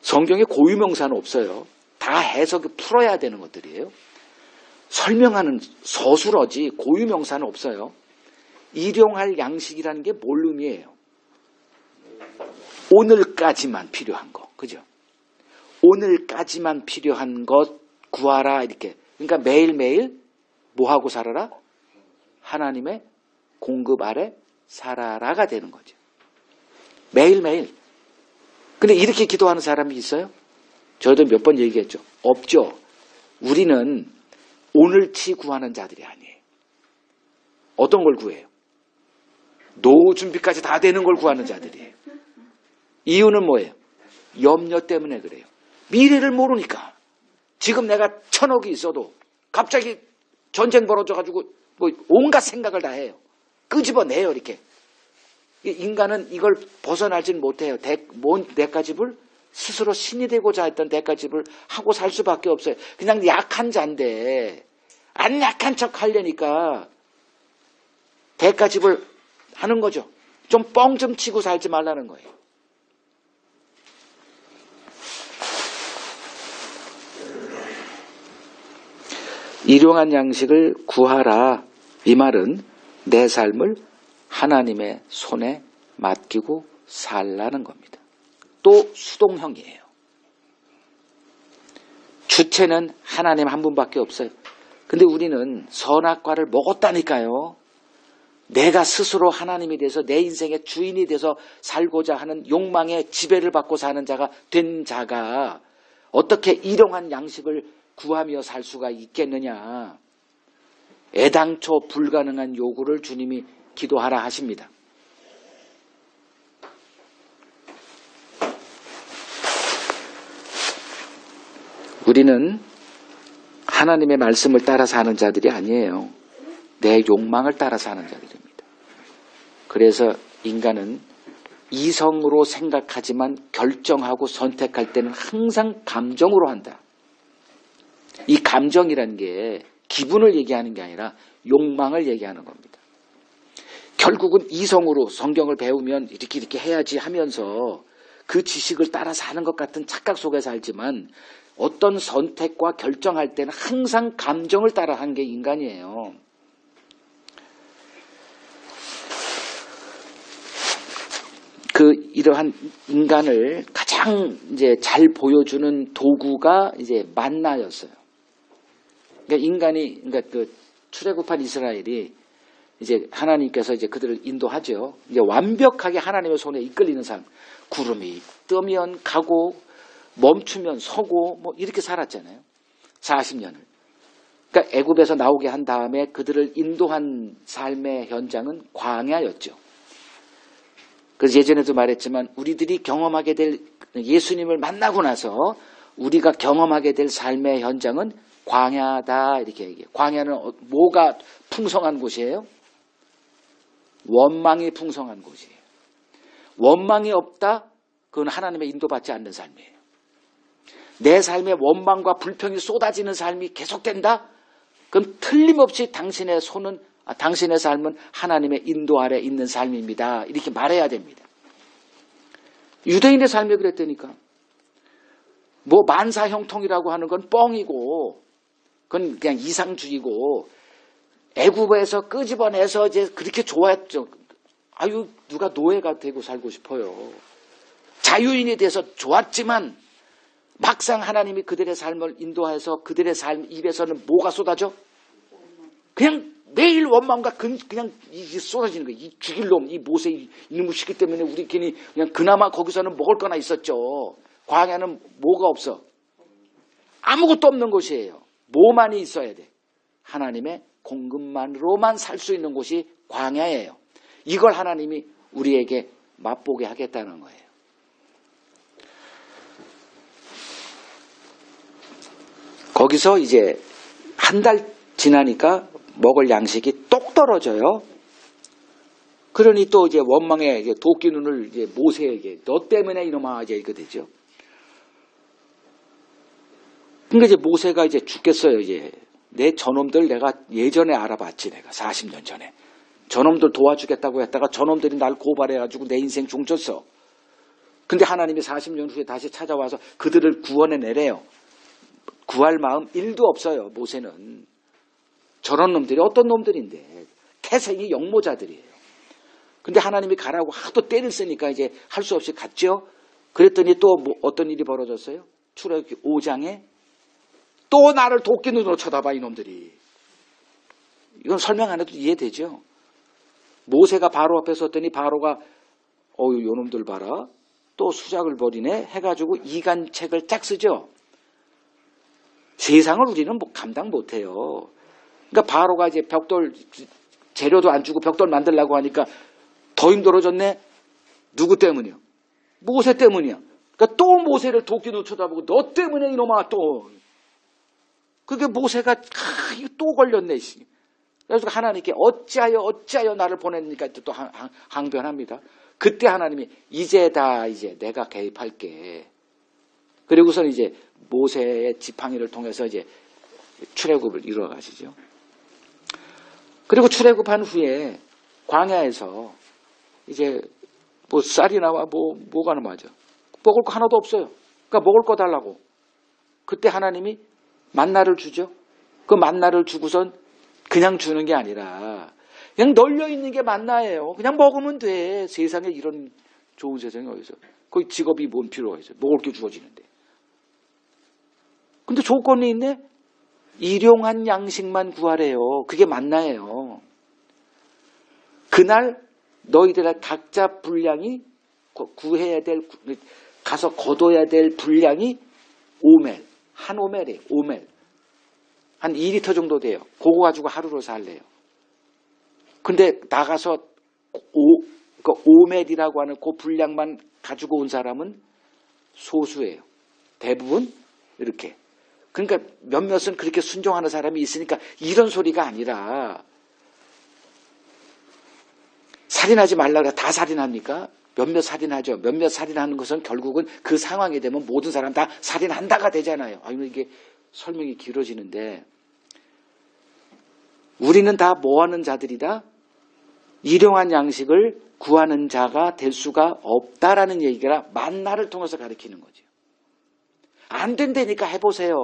성경에 고유명사는 없어요. 다 해석을 풀어야 되는 것들이에요. 설명하는 서술어지 고유명사는 없어요. 일용할 양식이라는 게 뭘 의미해요? 오늘까지만 필요한 거, 그죠? 오늘까지만 필요한 것 구하라, 이렇게. 그러니까 매일매일 뭐하고 살아라? 하나님의 공급 아래 살아라가 되는 거죠. 매일매일. 근데 이렇게 기도하는 사람이 있어요? 저도 몇 번 얘기했죠. 없죠. 우리는 오늘치 구하는 자들이 아니에요. 어떤 걸 구해요? 노후 준비까지 다 되는 걸 구하는 자들이에요. 이유는 뭐예요? 염려 때문에 그래요. 미래를 모르니까. 지금 내가 1,000억이 있어도 갑자기 전쟁 벌어져가지고 뭐 온갖 생각을 다 해요. 끄집어내요, 이렇게. 인간은 이걸 벗어나지는 못해요. 대가집을 스스로 신이 되고자 했던 대가집을 하고 살 수밖에 없어요. 그냥 약한 자인데 안 약한 척 하려니까 대가집을 하는 거죠. 좀 뻥 좀 치고 살지 말라는 거예요. 일용할 양식을 구하라. 이 말은 내 삶을 하나님의 손에 맡기고 살라는 겁니다. 또 수동형이에요. 주체는 하나님 한 분밖에 없어요. 근데 우리는 선악과를 먹었다니까요. 내가 스스로 하나님이 돼서 내 인생의 주인이 돼서 살고자 하는 욕망에 지배를 받고 사는 자가 된 자가 어떻게 일용한 양식을 구하며 살 수가 있겠느냐. 애당초 불가능한 요구를 주님이 기도하라 하십니다. 우리는 하나님의 말씀을 따라 사는 자들이 아니에요. 내 욕망을 따라 사는 자들입니다. 그래서 인간은 이성으로 생각하지만 결정하고 선택할 때는 항상 감정으로 한다. 이 감정이라는 게 기분을 얘기하는 게 아니라 욕망을 얘기하는 겁니다. 결국은 이성으로 성경을 배우면 이렇게 해야지 하면서 그 지식을 따라 사는 것 같은 착각 속에 살지만 어떤 선택과 결정할 때는 항상 감정을 따라 한 게 인간이에요. 이러한 인간을 가장 이제 잘 보여주는 도구가 이제 만나였어요. 그러니까 그 출애굽한 이스라엘이 이제 하나님께서 이제 그들을 인도하죠. 이제 완벽하게 하나님의 손에 이끌리는 삶. 구름이 뜨면 가고 멈추면 서고 뭐 이렇게 살았잖아요. 40년을. 그러니까 애굽에서 나오게 한 다음에 그들을 인도한 삶의 현장은 광야였죠. 그래서 예전에도 말했지만 우리들이 경험하게 될 예수님을 만나고 나서 우리가 경험하게 될 삶의 현장은 광야다 이렇게 얘기해요. 광야는 뭐가 풍성한 곳이에요? 원망이 풍성한 곳이에요. 원망이 없다? 그건 하나님의 인도받지 않는 삶이에요. 내 삶에 원망과 불평이 쏟아지는 삶이 계속된다? 그럼 틀림없이 당신의 삶은 하나님의 인도 아래 있는 삶입니다. 이렇게 말해야 됩니다. 유대인의 삶이 그랬다니까. 뭐 만사형통이라고 하는 건 뻥이고 그건 그냥 이상주의고 애굽에서 끄집어내서 이제 그렇게 좋아했죠. 아유, 누가 노예가 되고 살고 싶어요. 자유인이 돼서 좋았지만 막상 하나님이 그들의 삶을 인도해서 그들의 삶 입에서는 뭐가 쏟아져? 그냥 매일 원망과 그냥 쏟아지는 거예요. 이 죽일 놈, 이 모세 이놈의 시기 때문에 우리 괜히 그냥 그나마 거기서는 먹을 거나 있었죠. 광야는 뭐가 없어? 아무것도 없는 곳이에요. 뭐만이 있어야 돼? 하나님의 공급만으로만 살 수 있는 곳이 광야예요. 이걸 하나님이 우리에게 맛보게 하겠다는 거예요. 거기서 이제 한 달 지나니까 먹을 양식이 똑 떨어져요. 그러니 또 이제 원망에 이제 도끼 눈을 이제 모세에게 너 때문에 이놈아 이제 이거 되죠. 그러니까 이제 모세가 이제 죽겠어요. 이제 내 저놈들 내가 예전에 알아봤지. 내가 40년 전에 저놈들 도와주겠다고 했다가 저놈들이 날 고발해가지고 내 인생 종쳤어. 근데 하나님이 40년 후에 다시 찾아와서 그들을 구원해내래요. 구할 마음 1도 없어요. 모세는. 저런 놈들이 어떤 놈들인데 태생이 영모자들이에요. 근데 하나님이 가라고 하도 때를 쓰니까 이제 할 수 없이 갔죠. 그랬더니 또 뭐 어떤 일이 벌어졌어요? 출애굽기 5장에 또 나를 도끼 눈으로 쳐다봐 이놈들이. 이건 설명 안 해도 이해되죠. 모세가 바로 앞에 섰더니 바로가 어유 요놈들 봐라. 또 수작을 벌이네 해가지고 이간책을 짝 쓰죠. 세상을 우리는 뭐 감당 못해요. 그러니까 바로가 이제 벽돌 재료도 안 주고 벽돌 만들려고 하니까 더 힘들어졌네. 누구 때문이요? 모세 때문이야. 그러니까 또 모세를 도끼 눈으로 쳐다보고 너 때문에 이놈아 또. 그게 모세가 이거 또 걸렸네. 그래서 하나님께 어찌하여 나를 보냈니까 또 항변합니다. 그때 하나님이 이제 내가 개입할게. 그리고서 이제 모세의 지팡이를 통해서 이제 출애굽을 이루어 가시죠. 그리고 출애굽한 후에 광야에서 이제 뭐 쌀이 나와 뭐가 나와죠. 먹을 거 하나도 없어요. 그러니까 먹을 거 달라고. 그때 하나님이 만나를 주죠. 그 만나를 주고선 그냥 주는 게 아니라 그냥 널려 있는 게 만나예요. 그냥 먹으면 돼. 세상에 이런 좋은 세상이 어디서. 거기 직업이 뭔 필요가 있어요. 먹을 게 주어지는데. 근데 조건이 있네. 일용한 양식만 구하래요. 그게 만나예요. 그날 너희들의 각자 분량이 구해야 될 가서 거둬야 될 분량이 오멜. 한 오멜이에요. 오멜. 한 2리터 정도 돼요. 그거 가지고 하루로 살래요. 근데 나가서 그 오멜이라고 하는 그 분량만 가지고 온 사람은 소수예요. 대부분 이렇게. 그러니까 몇몇은 그렇게 순종하는 사람이 있으니까 이런 소리가 아니라 살인하지 말라고 다 살인합니까? 몇몇 살인하죠. 몇몇 살인하는 것은 결국은 그 상황이 되면 모든 사람 다 살인한다가 되잖아요. 이게 설명이 길어지는데 우리는 다 뭐하는 자들이다? 일용한 양식을 구하는 자가 될 수가 없다라는 얘기가 만나를 통해서 가르치는 거죠. 안 된다니까 해보세요.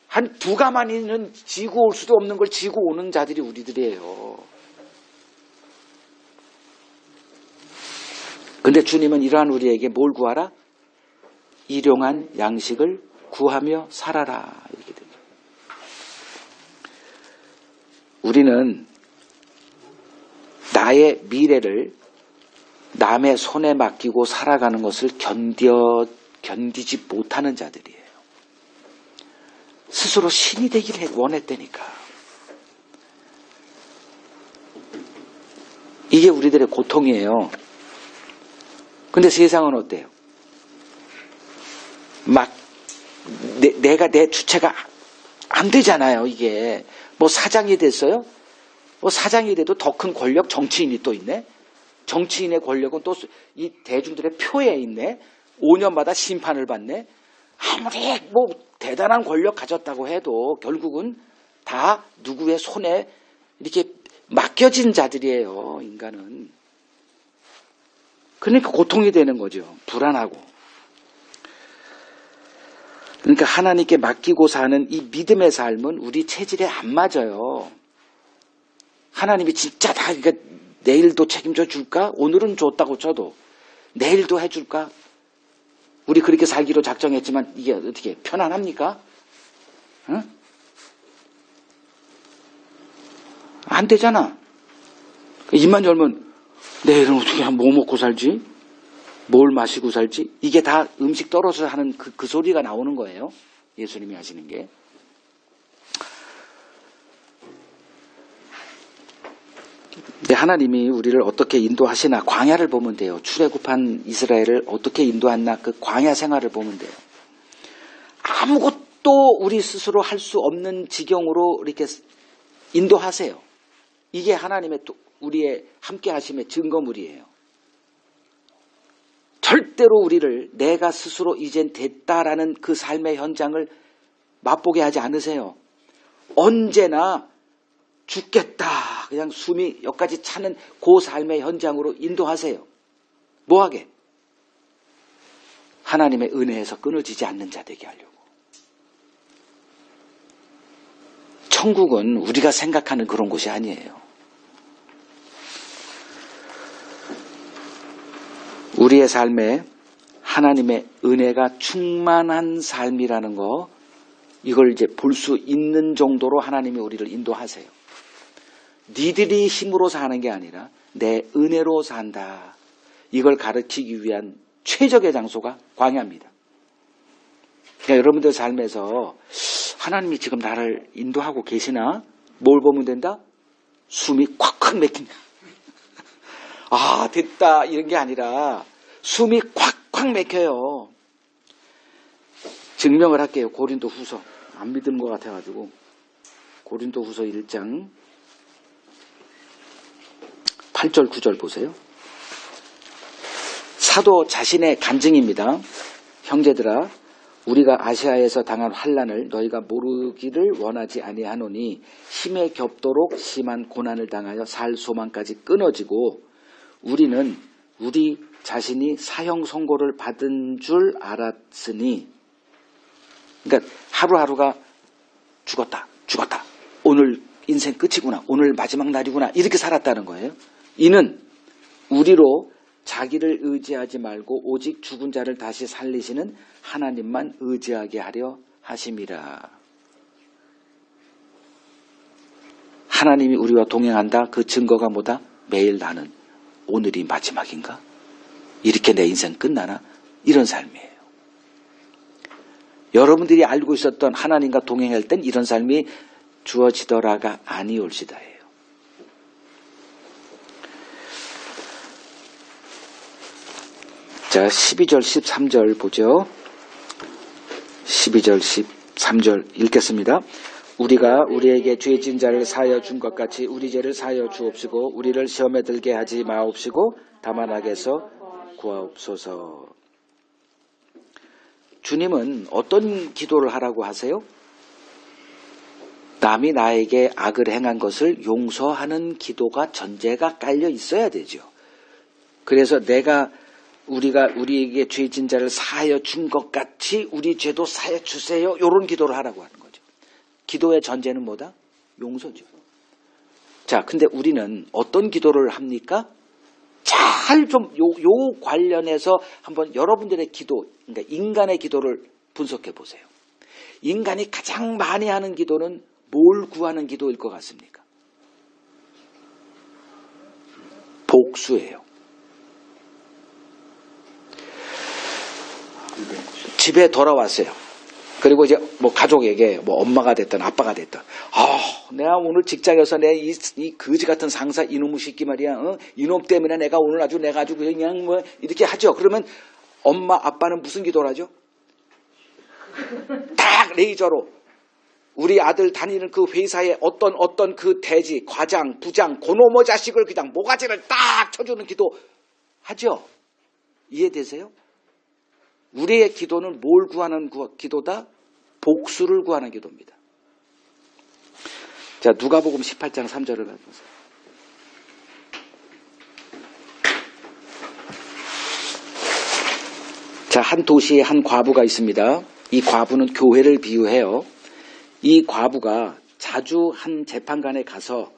한 두 가마니는 지고 올 수도 없는 걸 지고 오는 자들이 우리들이에요. 근데 주님은 이러한 우리에게 뭘 구하라? 일용한 양식을 구하며 살아라. 이렇게 됩니다. 우리는 나의 미래를 남의 손에 맡기고 살아가는 것을 견디지 못하는 자들이에요. 스스로 신이 되기를 원했다니까. 이게 우리들의 고통이에요. 근데 세상은 어때요? 막 내가 내 주체가 안 되잖아요. 이게 뭐 사장이 됐어요? 뭐 사장이 돼도 더 큰 권력 정치인이 또 있네. 정치인의 권력은 또 이 대중들의 표에 있네. 5년마다 심판을 받네. 아무리 뭐 대단한 권력 가졌다고 해도 결국은 다 누구의 손에 이렇게 맡겨진 자들이에요. 인간은. 그러니까 고통이 되는 거죠. 불안하고. 그러니까 하나님께 맡기고 사는 이 믿음의 삶은 우리 체질에 안 맞아요. 하나님이 진짜 다 그러니까 내일도 책임져 줄까? 오늘은 줬다고 쳐도 내일도 해줄까? 우리 그렇게 살기로 작정했지만 이게 어떻게 편안합니까? 응? 안 되잖아. 입만 열면 내일은 어떻게 뭐 먹고 살지? 뭘 마시고 살지? 이게 다 음식 떨어져서 하는 그 소리가 나오는 거예요. 예수님이 하시는 게. 근데 하나님이 우리를 어떻게 인도하시나 광야를 보면 돼요. 출애굽한 이스라엘을 어떻게 인도했나 그 광야 생활을 보면 돼요. 아무것도 우리 스스로 할 수 없는 지경으로 이렇게 인도하세요. 이게 하나님의 우리의 함께 하심의 증거물이에요. 절대로 우리를 내가 스스로 이젠 됐다라는 그 삶의 현장을 맛보게 하지 않으세요. 언제나 죽겠다 그냥 숨이 여기까지 차는 그 삶의 현장으로 인도하세요. 뭐하게? 하나님의 은혜에서 끊어지지 않는 자 되게 하려고. 천국은 우리가 생각하는 그런 곳이 아니에요. 우리의 삶에 하나님의 은혜가 충만한 삶이라는 거, 이걸 이제 볼 수 있는 정도로 하나님이 우리를 인도하세요. 니들이 힘으로 사는 게 아니라 내 은혜로 산다. 이걸 가르치기 위한 최적의 장소가 광야입니다. 그러니까 여러분들 삶에서 하나님이 지금 나를 인도하고 계시나? 뭘 보면 된다? 숨이 콱콱 막힌다. 아, 됐다. 이런 게 아니라 숨이 콱콱 막혀요. 증명을 할게요. 고린도 후서. 안 믿는 것 같아가지고. 고린도 후서 1장 8절 9절 보세요. 사도 자신의 간증입니다. 형제들아, 우리가 아시아에서 당한 환난을 너희가 모르기를 원하지 아니하노니 힘에 겹도록 심한 고난을 당하여 살 소망까지 끊어지고 우리는 우리 자신이 사형 선고를 받은 줄 알았으니, 그러니까 하루하루가 죽었다 오늘 인생 끝이구나, 오늘 마지막 날이구나, 이렇게 살았다는 거예요. 이는 우리로 자기를 의지하지 말고 오직 죽은 자를 다시 살리시는 하나님만 의지하게 하려 하심이라. 하나님이 우리와 동행한다. 그 증거가 뭐다? 매일 나는 오늘이 마지막인가? 이렇게 내 인생 끝나나? 이런 삶이에요. 여러분들이 알고 있었던 하나님과 동행할 땐 이런 삶이 주어지더라가 아니올시다예요. 자, 12절 13절 보죠. 12절 13절 읽겠습니다. 우리가 우리에게 죄진 자를 사하여 준 것 같이 우리 죄를 사하여 주옵시고 우리를 시험에 들게 하지 마옵시고 다만 악에서 구하옵소서. 주님은 어떤 기도를 하라고 하세요? 남이 나에게 악을 행한 것을 용서하는 기도가 전제가 깔려 있어야 되죠. 그래서 우리가 우리에게 죄진 자를 사하여 준 것 같이 우리 죄도 사하여 주세요. 이런 기도를 하라고 하는 거죠. 기도의 전제는 뭐다? 용서죠. 자, 근데 우리는 어떤 기도를 합니까? 잘 좀 요 관련해서 한번 여러분들의 기도, 그러니까 인간의 기도를 분석해 보세요. 인간이 가장 많이 하는 기도는 뭘 구하는 기도일 것 같습니까? 복수예요. 집에 돌아왔어요. 그리고 이제 뭐 가족에게 뭐 엄마가 됐든 아빠가 됐든, 내가 오늘 직장에서 내 이 거지 같은 상사 이놈의 새끼 말이야, 이놈 때문에 내가 오늘 아주 그냥 뭐 이렇게 하죠. 그러면 엄마 아빠는 무슨 기도를 하죠? 딱 레이저로 우리 아들 다니는 그 회사에 어떤 그 대지, 과장, 부장, 고노모 자식을 그냥 모가지를 딱 쳐주는 기도 하죠. 이해되세요? 우리의 기도는 뭘 구하는 기도다? 복수를 구하는 기도입니다. 자, 누가복음 18장 3절을 가져보세요. 자, 한 도시에 한 과부가 있습니다. 이 과부는 교회를 비유해요. 이 과부가 자주 한 재판관에 가서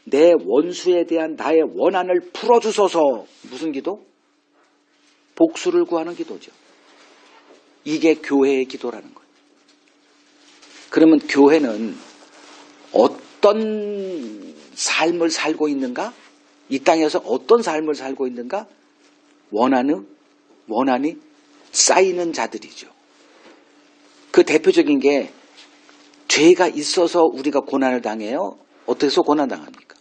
내 원수에 대한 나의 원한을 풀어주소서. 무슨 기도? 복수를 구하는 기도죠. 이게 교회의 기도라는 거예요. 그러면 교회는 어떤 삶을 살고 있는가? 이 땅에서 어떤 삶을 살고 있는가? 원한이 쌓이는 자들이죠. 그 대표적인 게 죄가 있어서 우리가 고난을 당해요. 어떻게 해서 고난당합니까?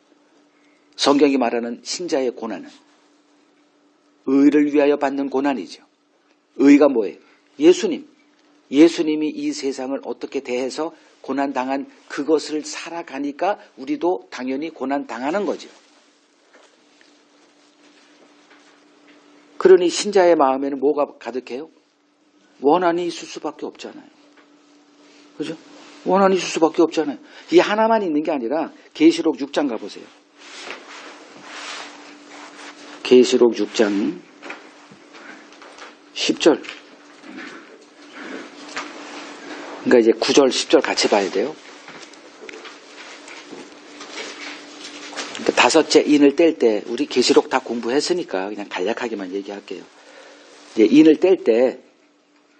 성경이 말하는 신자의 고난은 의를 위하여 받는 고난이죠. 의가 뭐예요? 예수님이 이 세상을 어떻게 대해서 고난당한 그것을 살아가니까 우리도 당연히 고난당하는 거죠. 그러니 신자의 마음에는 뭐가 가득해요? 원한이 있을 수밖에 없잖아요. 그죠? 원한이 있을 수밖에 없잖아요. 이 하나만 있는 게 아니라 계시록 6장 가보세요. 계시록 6장 10절. 그러니까 이제 9절, 10절 같이 봐야 돼요. 그러니까 다섯째 인을 뗄 때, 우리 계시록 다 공부했으니까 그냥 간략하게만 얘기할게요. 이제 인을 뗄 때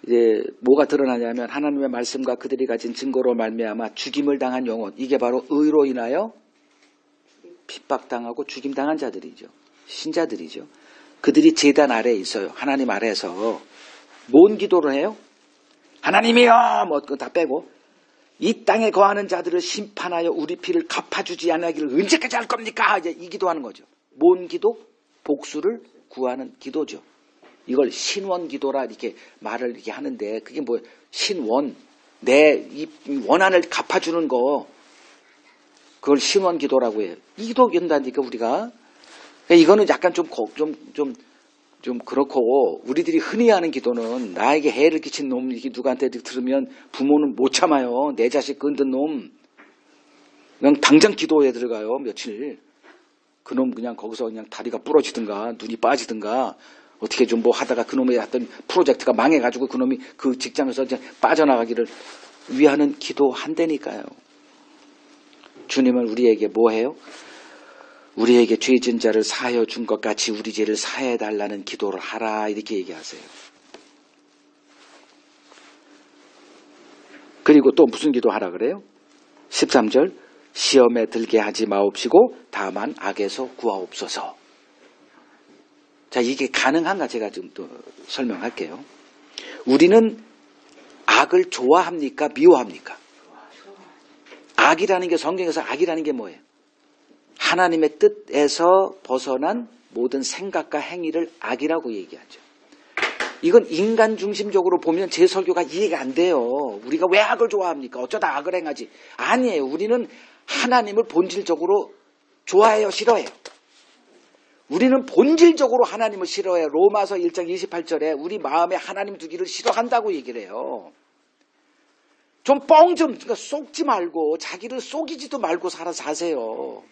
이제 뭐가 드러나냐면 하나님의 말씀과 그들이 가진 증거로 말미암아 죽임을 당한 영혼, 이게 바로 의로 인하여 핍박당하고 죽임당한 자들이죠. 신자들이죠. 그들이 제단 아래에 있어요. 하나님 아래에서 뭔 기도를 해요? 하나님이여 뭐 그거 다 빼고 이 땅에 거하는 자들을 심판하여 우리 피를 갚아주지 않기를 언제까지 할 겁니까? 이제 이 기도하는 거죠. 뭔 기도? 복수를 구하는 기도죠. 이걸 신원 기도라 이렇게 말을 이렇게 하는데 그게 뭐예요? 신원, 내 이 원한을 갚아주는 거, 그걸 신원 기도라고 해요. 이 기도 한다니까 우리가. 이거는 약간 좀 그렇고, 우리들이 흔히 하는 기도는 나에게 해를 끼친 놈, 이게 누구한테 들으면 부모는 못 참아요. 내 자식 건든 놈. 그냥 당장 기도에 들어가요, 며칠. 그놈 그냥 거기서 그냥 다리가 부러지든가, 눈이 빠지든가, 어떻게 좀 뭐 하다가 그놈의 어떤 프로젝트가 망해가지고 그놈이 그 직장에서 이제 빠져나가기를 위하는 기도 한다니까요. 주님은 우리에게 뭐 해요? 우리에게 죄 지은 자를 사하여 준 것 같이 우리 죄를 사해 달라는 기도를 하라 이렇게 얘기하세요. 그리고 또 무슨 기도하라 그래요? 13절 시험에 들게 하지 마옵시고 다만 악에서 구하옵소서. 자, 이게 가능한가 제가 좀 또 설명할게요. 우리는 악을 좋아합니까? 미워합니까? 악이라는 게, 성경에서 악이라는 게 뭐예요? 하나님의 뜻에서 벗어난 모든 생각과 행위를 악이라고 얘기하죠. 이건 인간 중심적으로 보면 제 설교가 이해가 안 돼요. 우리가 왜 악을 좋아합니까? 어쩌다 악을 행하지? 아니에요. 우리는 하나님을 본질적으로 좋아해요? 싫어해요? 우리는 본질적으로 하나님을 싫어해요. 로마서 1장 28절에 우리 마음에 하나님 두기를 싫어한다고 얘기를 해요. 좀 그러니까 속지 말고 자기를 속이지도 말고 사세요.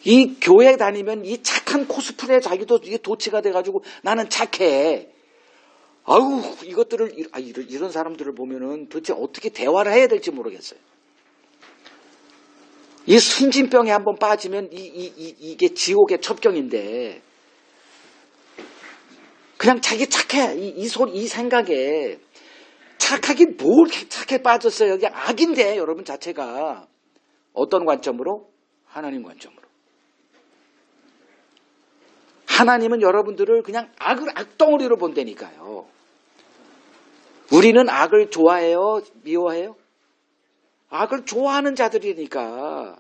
이 교회 다니면 이 착한 코스프레 자기도 이게 도치가 돼가지고 나는 착해. 아우 이것들을 이런 사람들을 보면은 도대체 어떻게 대화를 해야 될지 모르겠어요. 이 순진병에 한번 빠지면 이게 지옥의 첩경인데 그냥 자기 착해 이 생각에 착하긴 뭘 착해 빠졌어요. 그냥 악인데 여러분 자체가 어떤 관점으로? 하나님 관점으로. 하나님은 여러분들을 그냥 악덩어리로 본다니까요. 우리는 악을 좋아해요? 미워해요? 악을 좋아하는 자들이니까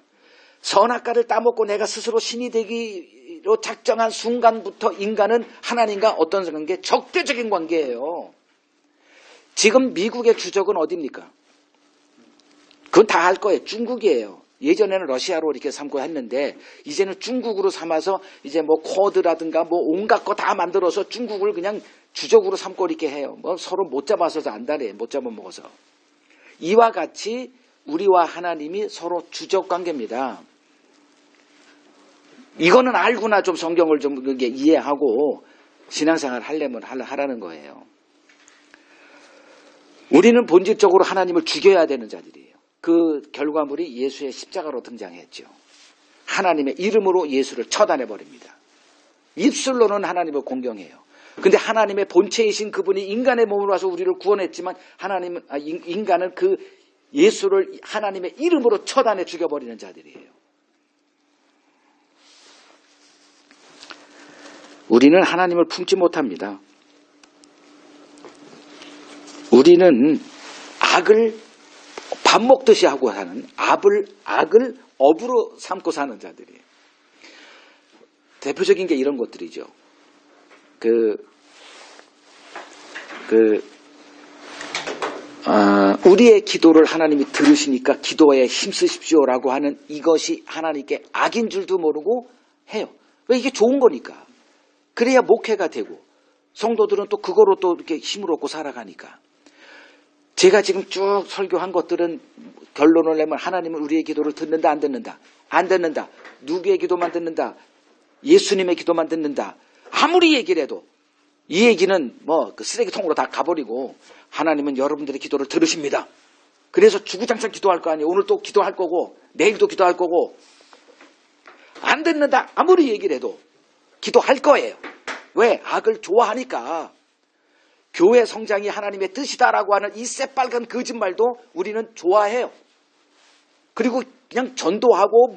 선악과를 따먹고 내가 스스로 신이 되기로 작정한 순간부터 인간은 하나님과 어떤 관계? 적대적인 관계예요. 지금 미국의 주적은 어디입니까? 그건 다 알 거예요. 중국이에요. 예전에는 러시아로 이렇게 삼고 했는데 이제는 중국으로 삼아서 이제 뭐 코드라든가 뭐 온갖 거 다 만들어서 중국을 그냥 주적으로 삼고 이렇게 해요. 뭐 서로 못 잡아서 안다래. 못 잡아먹어서. 이와 같이 우리와 하나님이 서로 주적 관계입니다. 이거는 알구나 좀 성경을 좀 이해하고 신앙생활 하려면 하라는 거예요. 우리는 본질적으로 하나님을 죽여야 되는 자들이에요. 그 결과물이 예수의 십자가로 등장했죠. 하나님의 이름으로 예수를 처단해버립니다. 입술로는 하나님을 공경해요. 근데 하나님의 본체이신 그분이 인간의 몸으로 와서 우리를 구원했지만 인간은 그 예수를 하나님의 이름으로 처단해 죽여버리는 자들이에요. 우리는 하나님을 품지 못합니다. 우리는 악을 밥 먹듯이 하고 사는 악을 업으로 삼고 사는 자들이에요. 대표적인 게 이런 것들이죠. 우리의 기도를 하나님이 들으시니까 기도에 힘쓰십시오라고 하는 이것이 하나님께 악인 줄도 모르고 해요. 왜? 이게 좋은 거니까. 그래야 목회가 되고 성도들은 또 그거로 또 이렇게 힘을 얻고 살아가니까. 제가 지금 쭉 설교한 것들은 결론을 내면 하나님은 우리의 기도를 듣는다 안 듣는다? 안 듣는다. 누구의 기도만 듣는다? 예수님의 기도만 듣는다. 아무리 얘기를 해도 이 얘기는 그 쓰레기통으로 다 가버리고 하나님은 여러분들의 기도를 들으십니다. 그래서 주구장창 기도할 거 아니에요. 오늘 또 기도할 거고 내일도 기도할 거고. 안 듣는다. 아무리 얘기를 해도 기도할 거예요. 왜? 악을 좋아하니까. 교회 성장이 하나님의 뜻이다라고 하는 이 새빨간 거짓말도 우리는 좋아해요. 그리고 그냥 전도하고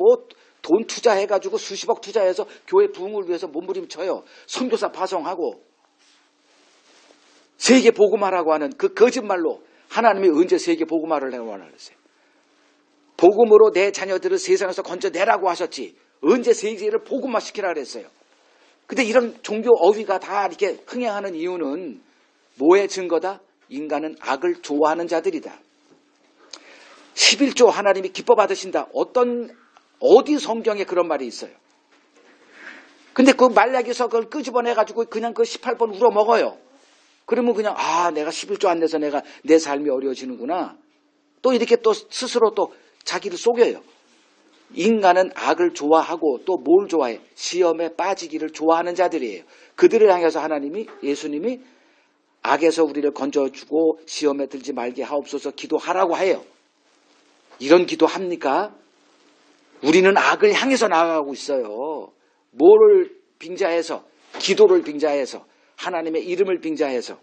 돈 투자해가지고 수십억 투자해서 교회 부흥을 위해서 몸부림쳐요. 선교사 파송하고 세계 복음화라고 하는 그 거짓말로 하나님이 언제 세계 복음화를 원하셨어요? 복음으로 내 자녀들을 세상에서 건져내라고 하셨지 언제 세계를 복음화시키라 그랬어요? 근데 이런 종교 어휘가 다 이렇게 흥행하는 이유는 뭐의 증거다? 인간은 악을 좋아하는 자들이다. 11조 하나님이 기뻐 받으신다. 어디 성경에 그런 말이 있어요? 근데 그 말라기서 그걸 끄집어내가지고 그냥 그 18번 울어먹어요. 그러면 그냥 내가 11조 안 내서 내가 내 삶이 어려워지는구나. 또 이렇게 또 스스로 또 자기를 속여요. 인간은 악을 좋아하고 또 뭘 좋아해? 시험에 빠지기를 좋아하는 자들이에요. 그들을 향해서 예수님이 악에서 우리를 건져주고 시험에 들지 말게 하옵소서 기도하라고 해요. 이런 기도 합니까? 우리는 악을 향해서 나아가고 있어요. 뭐를 빙자해서? 기도를 빙자해서 하나님의 이름을 빙자해서.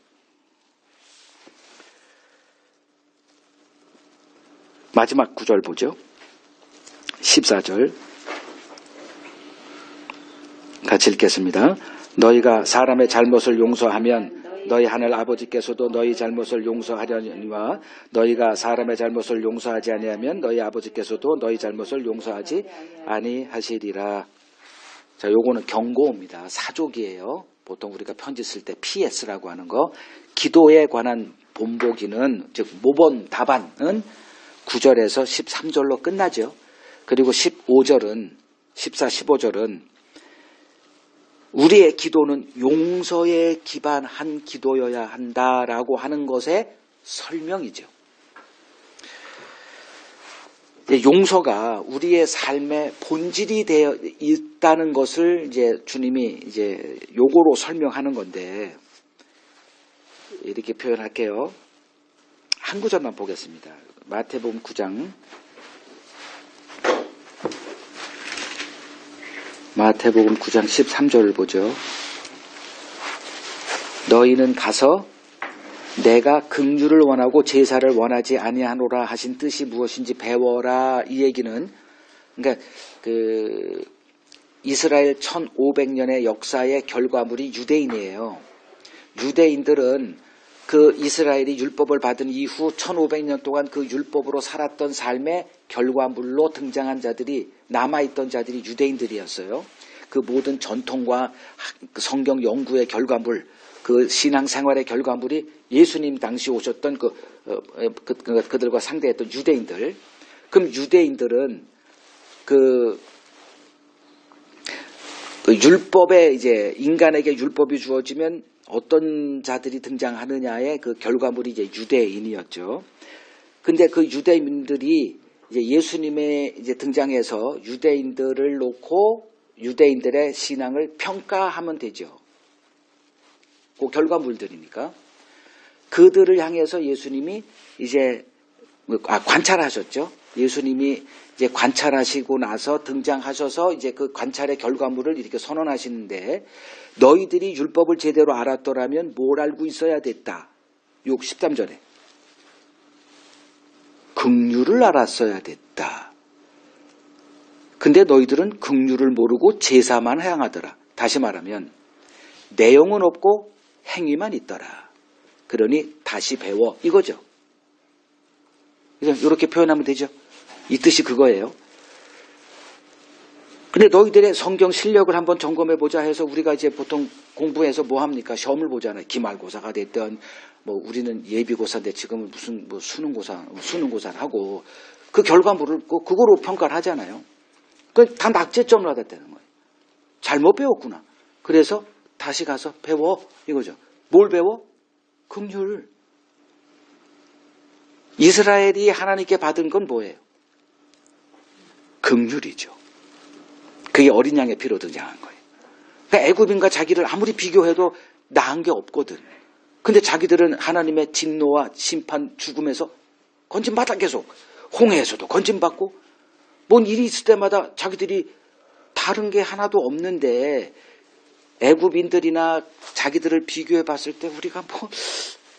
마지막 구절 보죠. 14절 같이 읽겠습니다. 너희가 사람의 잘못을 용서하면 너희 하늘 아버지께서도 너희 잘못을 용서하려니와 너희가 사람의 잘못을 용서하지 아니하면 너희 아버지께서도 너희 잘못을 용서하지 아니하시리라. 자, 요거는 경고입니다. 사족이에요. 보통 우리가 편지 쓸 때 PS라고 하는 거. 기도에 관한 본보기는 즉 모본 답안은 9절에서 13절로 끝나죠. 그리고 15절은 14, 15절은 우리의 기도는 용서에 기반한 기도여야 한다라고 하는 것의 설명이죠. 용서가 우리의 삶의 본질이 되어 있다는 것을 주님이 요거로 설명하는 건데 이렇게 표현할게요. 한 구절만 보겠습니다. 마태복음 9장. 마태복음 9장 13절을 보죠. 너희는 가서 내가 긍휼을 원하고 제사를 원하지 아니하노라 하신 뜻이 무엇인지 배워라. 이 얘기는 그러니까 이스라엘 1500년의 역사의 결과물이 유대인이에요. 유대인들은 그 이스라엘이 율법을 받은 이후 1500년 동안 그 율법으로 살았던 삶의 결과물로 등장한 자들이 남아있던 자들이 유대인들이었어요. 그 모든 전통과 성경 연구의 결과물, 그 신앙생활의 결과물이 예수님 당시 오셨던 그들과 상대했던 유대인들. 그럼 유대인들은 그 율법에 인간에게 율법이 주어지면 어떤 자들이 등장하느냐의 그 결과물이 유대인이었죠. 근데 그 유대인들이 예수님의 등장해서 유대인들을 놓고 유대인들의 신앙을 평가하면 되죠. 그 결과물들이니까 그들을 향해서 예수님이 이제 관찰하셨죠. 예수님이 이제 관찰하시고 나서 등장하셔서 이제 그 관찰의 결과물을 이렇게 선언하시는데 너희들이 율법을 제대로 알았더라면 뭘 알고 있어야 됐다. 13절에 긍휼을 알았어야 됐다. 근데 너희들은 긍휼을 모르고 제사만 행하더라. 다시 말하면 내용은 없고 행위만 있더라. 그러니 다시 배워 이거죠. 이렇게 표현하면 되죠. 이 뜻이 그거예요. 근데 너희들의 성경 실력을 한번 점검해보자 해서 우리가 이제 보통 공부해서 뭐 합니까? 시험을 보잖아요. 기말고사가 됐든 뭐 우리는 예비고사인데 지금은 무슨 뭐 수능고사를 하고 그 결과물을 그거로 평가를 하잖아요. 그 다 낙제점을 받았다는 거예요. 잘못 배웠구나. 그래서 다시 가서 배워 이거죠. 뭘 배워? 긍휼. 이스라엘이 하나님께 받은 건 뭐예요? 긍휼이죠. 그게 어린 양의 피로 등장한 거예요. 그러니까 애굽인과 자기를 아무리 비교해도 나은 게 없거든. 근데 자기들은 하나님의 진노와 심판, 죽음에서 건진받아 계속. 홍해에서도 건진받고 뭔 일이 있을 때마다 자기들이 다른 게 하나도 없는데 애굽인들이나 자기들을 비교해 봤을 때 우리가 뭐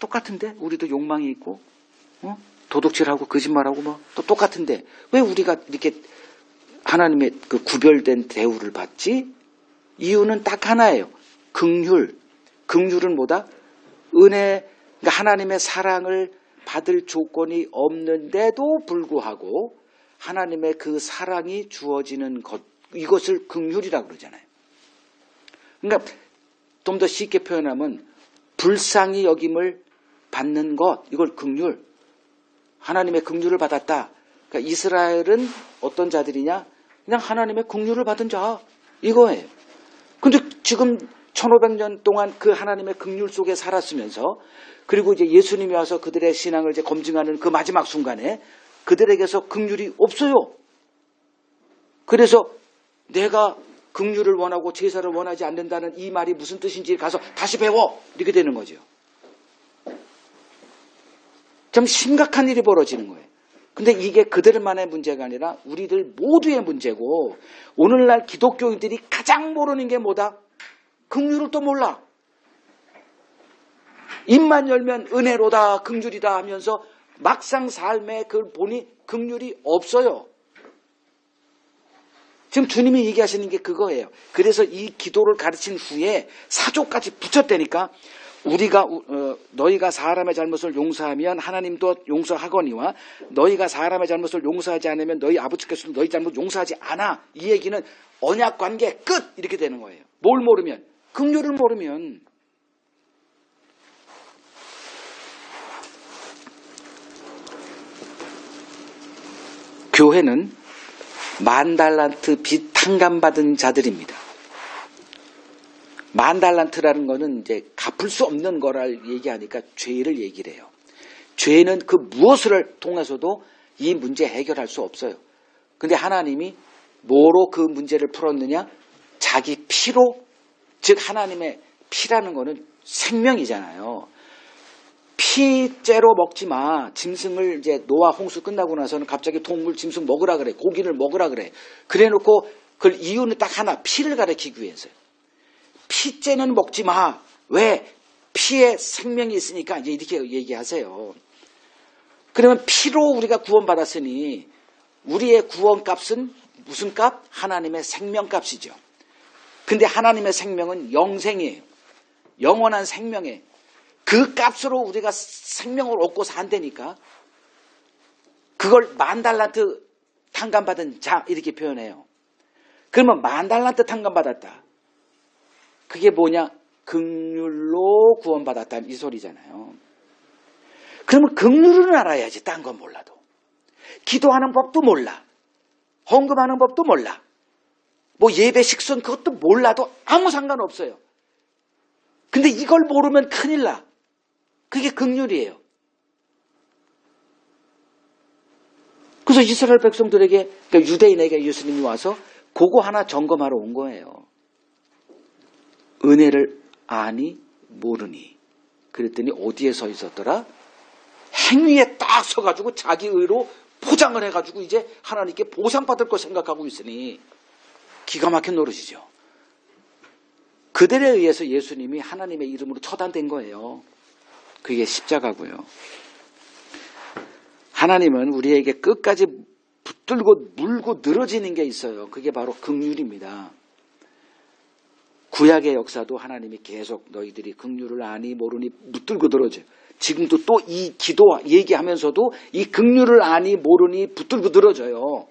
똑같은데 우리도 욕망이 있고 도둑질하고 거짓말하고 뭐 또 똑같은데 왜 우리가 이렇게 하나님의 그 구별된 대우를 받지? 이유는 딱 하나예요. 긍휼. 긍휼은 뭐다? 은혜, 그러니까 하나님의 사랑을 받을 조건이 없는데도 불구하고 하나님의 그 사랑이 주어지는 것, 이것을 긍휼이라고 그러잖아요. 그러니까 좀 더 쉽게 표현하면 불쌍히 여김을 받는 것, 이걸 긍휼. 하나님의 긍휼을 받았다. 그러니까 이스라엘은 어떤 자들이냐? 그냥 하나님의 긍휼을 받은 자 이거예요. 근데 지금 1500년 동안 그 하나님의 긍휼 속에 살았으면서 그리고 이제 예수님이 와서 그들의 신앙을 이제 검증하는 그 마지막 순간에 그들에게서 긍휼이 없어요. 그래서 내가 긍휼을 원하고 제사를 원하지 않는다는 이 말이 무슨 뜻인지 가서 다시 배워 이렇게 되는 거죠. 좀 심각한 일이 벌어지는 거예요. 근데 이게 그들만의 문제가 아니라 우리들 모두의 문제고 오늘날 기독교인들이 가장 모르는 게 뭐다? 긍휼을 또 몰라. 입만 열면 은혜로다 긍휼이다 하면서 막상 삶에 그걸 보니 긍휼이 없어요. 지금 주님이 얘기하시는 게 그거예요. 그래서 이 기도를 가르친 후에 사조까지 붙였다니까 우리가 너희가 사람의 잘못을 용서하면 하나님도 용서하거니와 너희가 사람의 잘못을 용서하지 않으면 너희 아버지께서도 너희 잘못 용서하지 않아. 이 얘기는 언약관계 끝 이렇게 되는 거예요. 뭘 모르면? 긍휼을 모르면. 교회는 10,000달란트 빚 탕감받은 자들입니다. 10,000달란트라는 거는 이제 갚을 수 없는 거를 얘기하니까 죄를 얘기를 해요. 죄는 그 무엇을 통해서도 이 문제 해결할 수 없어요. 근데 하나님이 뭐로 그 문제를 풀었느냐? 자기 피로, 즉 하나님의 피라는 거는 생명이잖아요. 피째로 먹지 마. 짐승을 이제 노아 홍수 끝나고 나서는 갑자기 동물 짐승 먹으라 그래. 고기를 먹으라 그래. 그래 놓고 그 이유는 딱 하나. 피를 가리키기 위해서요. 피째는 먹지 마. 왜? 피에 생명이 있으니까 이제 이렇게 얘기하세요. 그러면 피로 우리가 구원받았으니 우리의 구원값은 무슨 값? 하나님의 생명값이죠. 근데 하나님의 생명은 영생이에요. 영원한 생명이에요. 그 값으로 우리가 생명을 얻고 산다니까. 그걸 10,000달란트 탕감받은 자 이렇게 표현해요. 그러면 10,000달란트 탕감받았다. 그게 뭐냐? 긍휼로 구원받았다는 이 소리잖아요. 그러면 긍휼은 알아야지. 딴 건 몰라도. 기도하는 법도 몰라. 헌금하는 법도 몰라. 뭐 예배 식순 그것도 몰라도 아무 상관없어요. 근데 이걸 모르면 큰일 나. 그게 긍휼이에요. 그래서 이스라엘 백성들에게, 그러니까 유대인에게 예수님이 와서 그거 하나 점검하러 온 거예요. 은혜를 아니 모르니. 그랬더니 어디에 서 있었더라? 행위에 딱 서가지고 자기 의로 포장을 해가지고 이제 하나님께 보상받을 걸 생각하고 있으니 기가 막힌 노릇이죠. 그들에 의해서 예수님이 하나님의 이름으로 처단된 거예요. 그게 십자가고요. 하나님은 우리에게 끝까지 붙들고 물고 늘어지는 게 있어요. 그게 바로 긍휼입니다. 구약의 역사도 하나님이 계속 너희들이 긍휼을 아니 모르니 붙들고 늘어져요. 지금도 또 이 기도 얘기하면서도 이 긍휼을 아니 모르니 붙들고 늘어져요.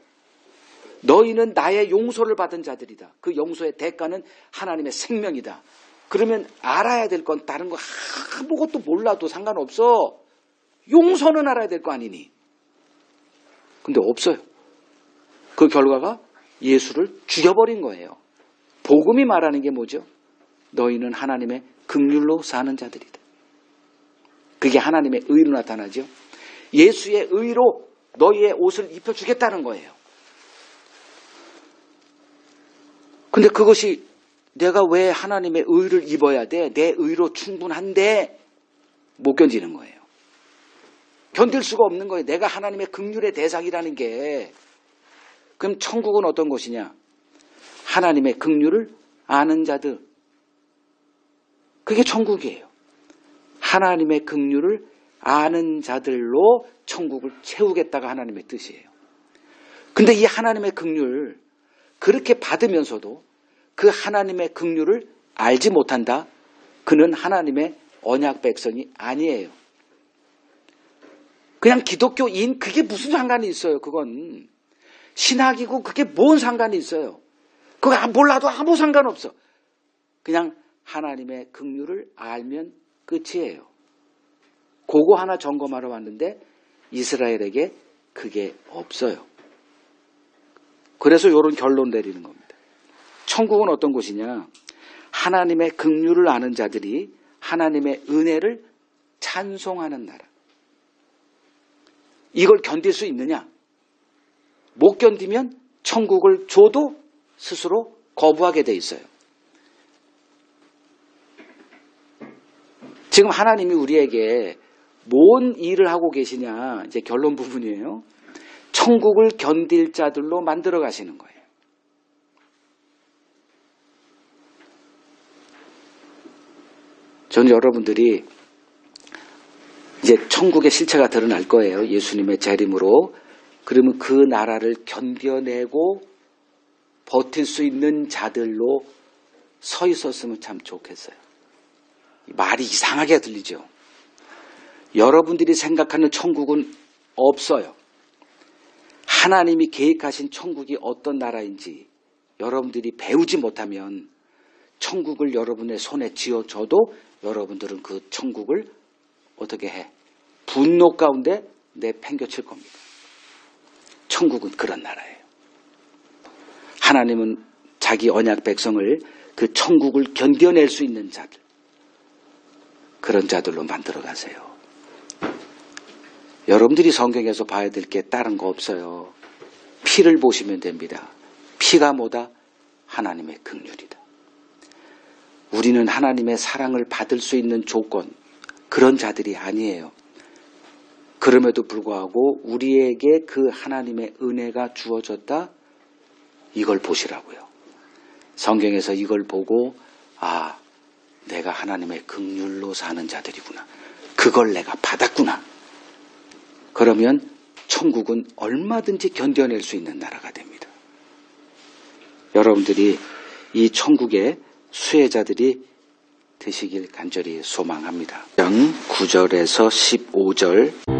너희는 나의 용서를 받은 자들이다. 그 용서의 대가는 하나님의 생명이다. 그러면 알아야 될 건 다른 거 아무것도 몰라도 상관없어. 용서는 알아야 될 거 아니니. 근데 없어요. 그 결과가 예수를 죽여버린 거예요. 복음이 말하는 게 뭐죠? 너희는 하나님의 긍휼로 사는 자들이다. 그게 하나님의 의로 나타나죠. 예수의 의로 너희의 옷을 입혀주겠다는 거예요. 근데 그것이 내가 왜 하나님의 의를 입어야 돼? 내 의로 충분한데 못 견디는 거예요. 견딜 수가 없는 거예요. 내가 하나님의 긍휼의 대상이라는 게. 그럼 천국은 어떤 곳이냐? 하나님의 긍휼을 아는 자들. 그게 천국이에요. 하나님의 긍휼을 아는 자들로 천국을 채우겠다가 하나님의 뜻이에요. 근데 이 하나님의 긍휼 그렇게 받으면서도 그 하나님의 긍휼을 알지 못한다? 그는 하나님의 언약 백성이 아니에요. 그냥 기독교인 그게 무슨 상관이 있어요. 그건 신학이고 그게 뭔 상관이 있어요. 그거 몰라도 아무 상관없어. 그냥 하나님의 긍휼을 알면 끝이에요. 그거 하나 점검하러 왔는데 이스라엘에게 그게 없어요. 그래서 이런 결론 내리는 겁니다. 천국은 어떤 곳이냐? 하나님의 긍휼을 아는 자들이 하나님의 은혜를 찬송하는 나라. 이걸 견딜 수 있느냐? 못 견디면 천국을 줘도 스스로 거부하게 돼 있어요. 지금 하나님이 우리에게 뭔 일을 하고 계시냐? 이제 결론 부분이에요. 천국을 견딜 자들로 만들어 가시는 거예요. 저는 여러분들이 이제 천국의 실체가 드러날 거예요. 예수님의 재림으로. 그러면 그 나라를 견뎌내고 버틸 수 있는 자들로 서 있었으면 참 좋겠어요. 말이 이상하게 들리죠. 여러분들이 생각하는 천국은 없어요. 하나님이 계획하신 천국이 어떤 나라인지 여러분들이 배우지 못하면 천국을 여러분의 손에 쥐어줘도 여러분들은 그 천국을 어떻게 해? 분노 가운데 내팽겨칠 겁니다. 천국은 그런 나라예요. 하나님은 자기 언약 백성을 그 천국을 견뎌낼 수 있는 자들, 그런 자들로 만들어 가세요. 여러분들이 성경에서 봐야 될 게 다른 거 없어요. 피를 보시면 됩니다. 피가 뭐다? 하나님의 긍휼이다. 우리는 하나님의 사랑을 받을 수 있는 조건, 그런 자들이 아니에요. 그럼에도 불구하고 우리에게 그 하나님의 은혜가 주어졌다? 이걸 보시라고요. 성경에서 이걸 보고 아, 내가 하나님의 긍휼로 사는 자들이구나. 그걸 내가 받았구나. 그러면 천국은 얼마든지 견뎌낼 수 있는 나라가 됩니다. 여러분들이 이 천국의 수혜자들이 되시길 간절히 소망합니다. 9절에서 15절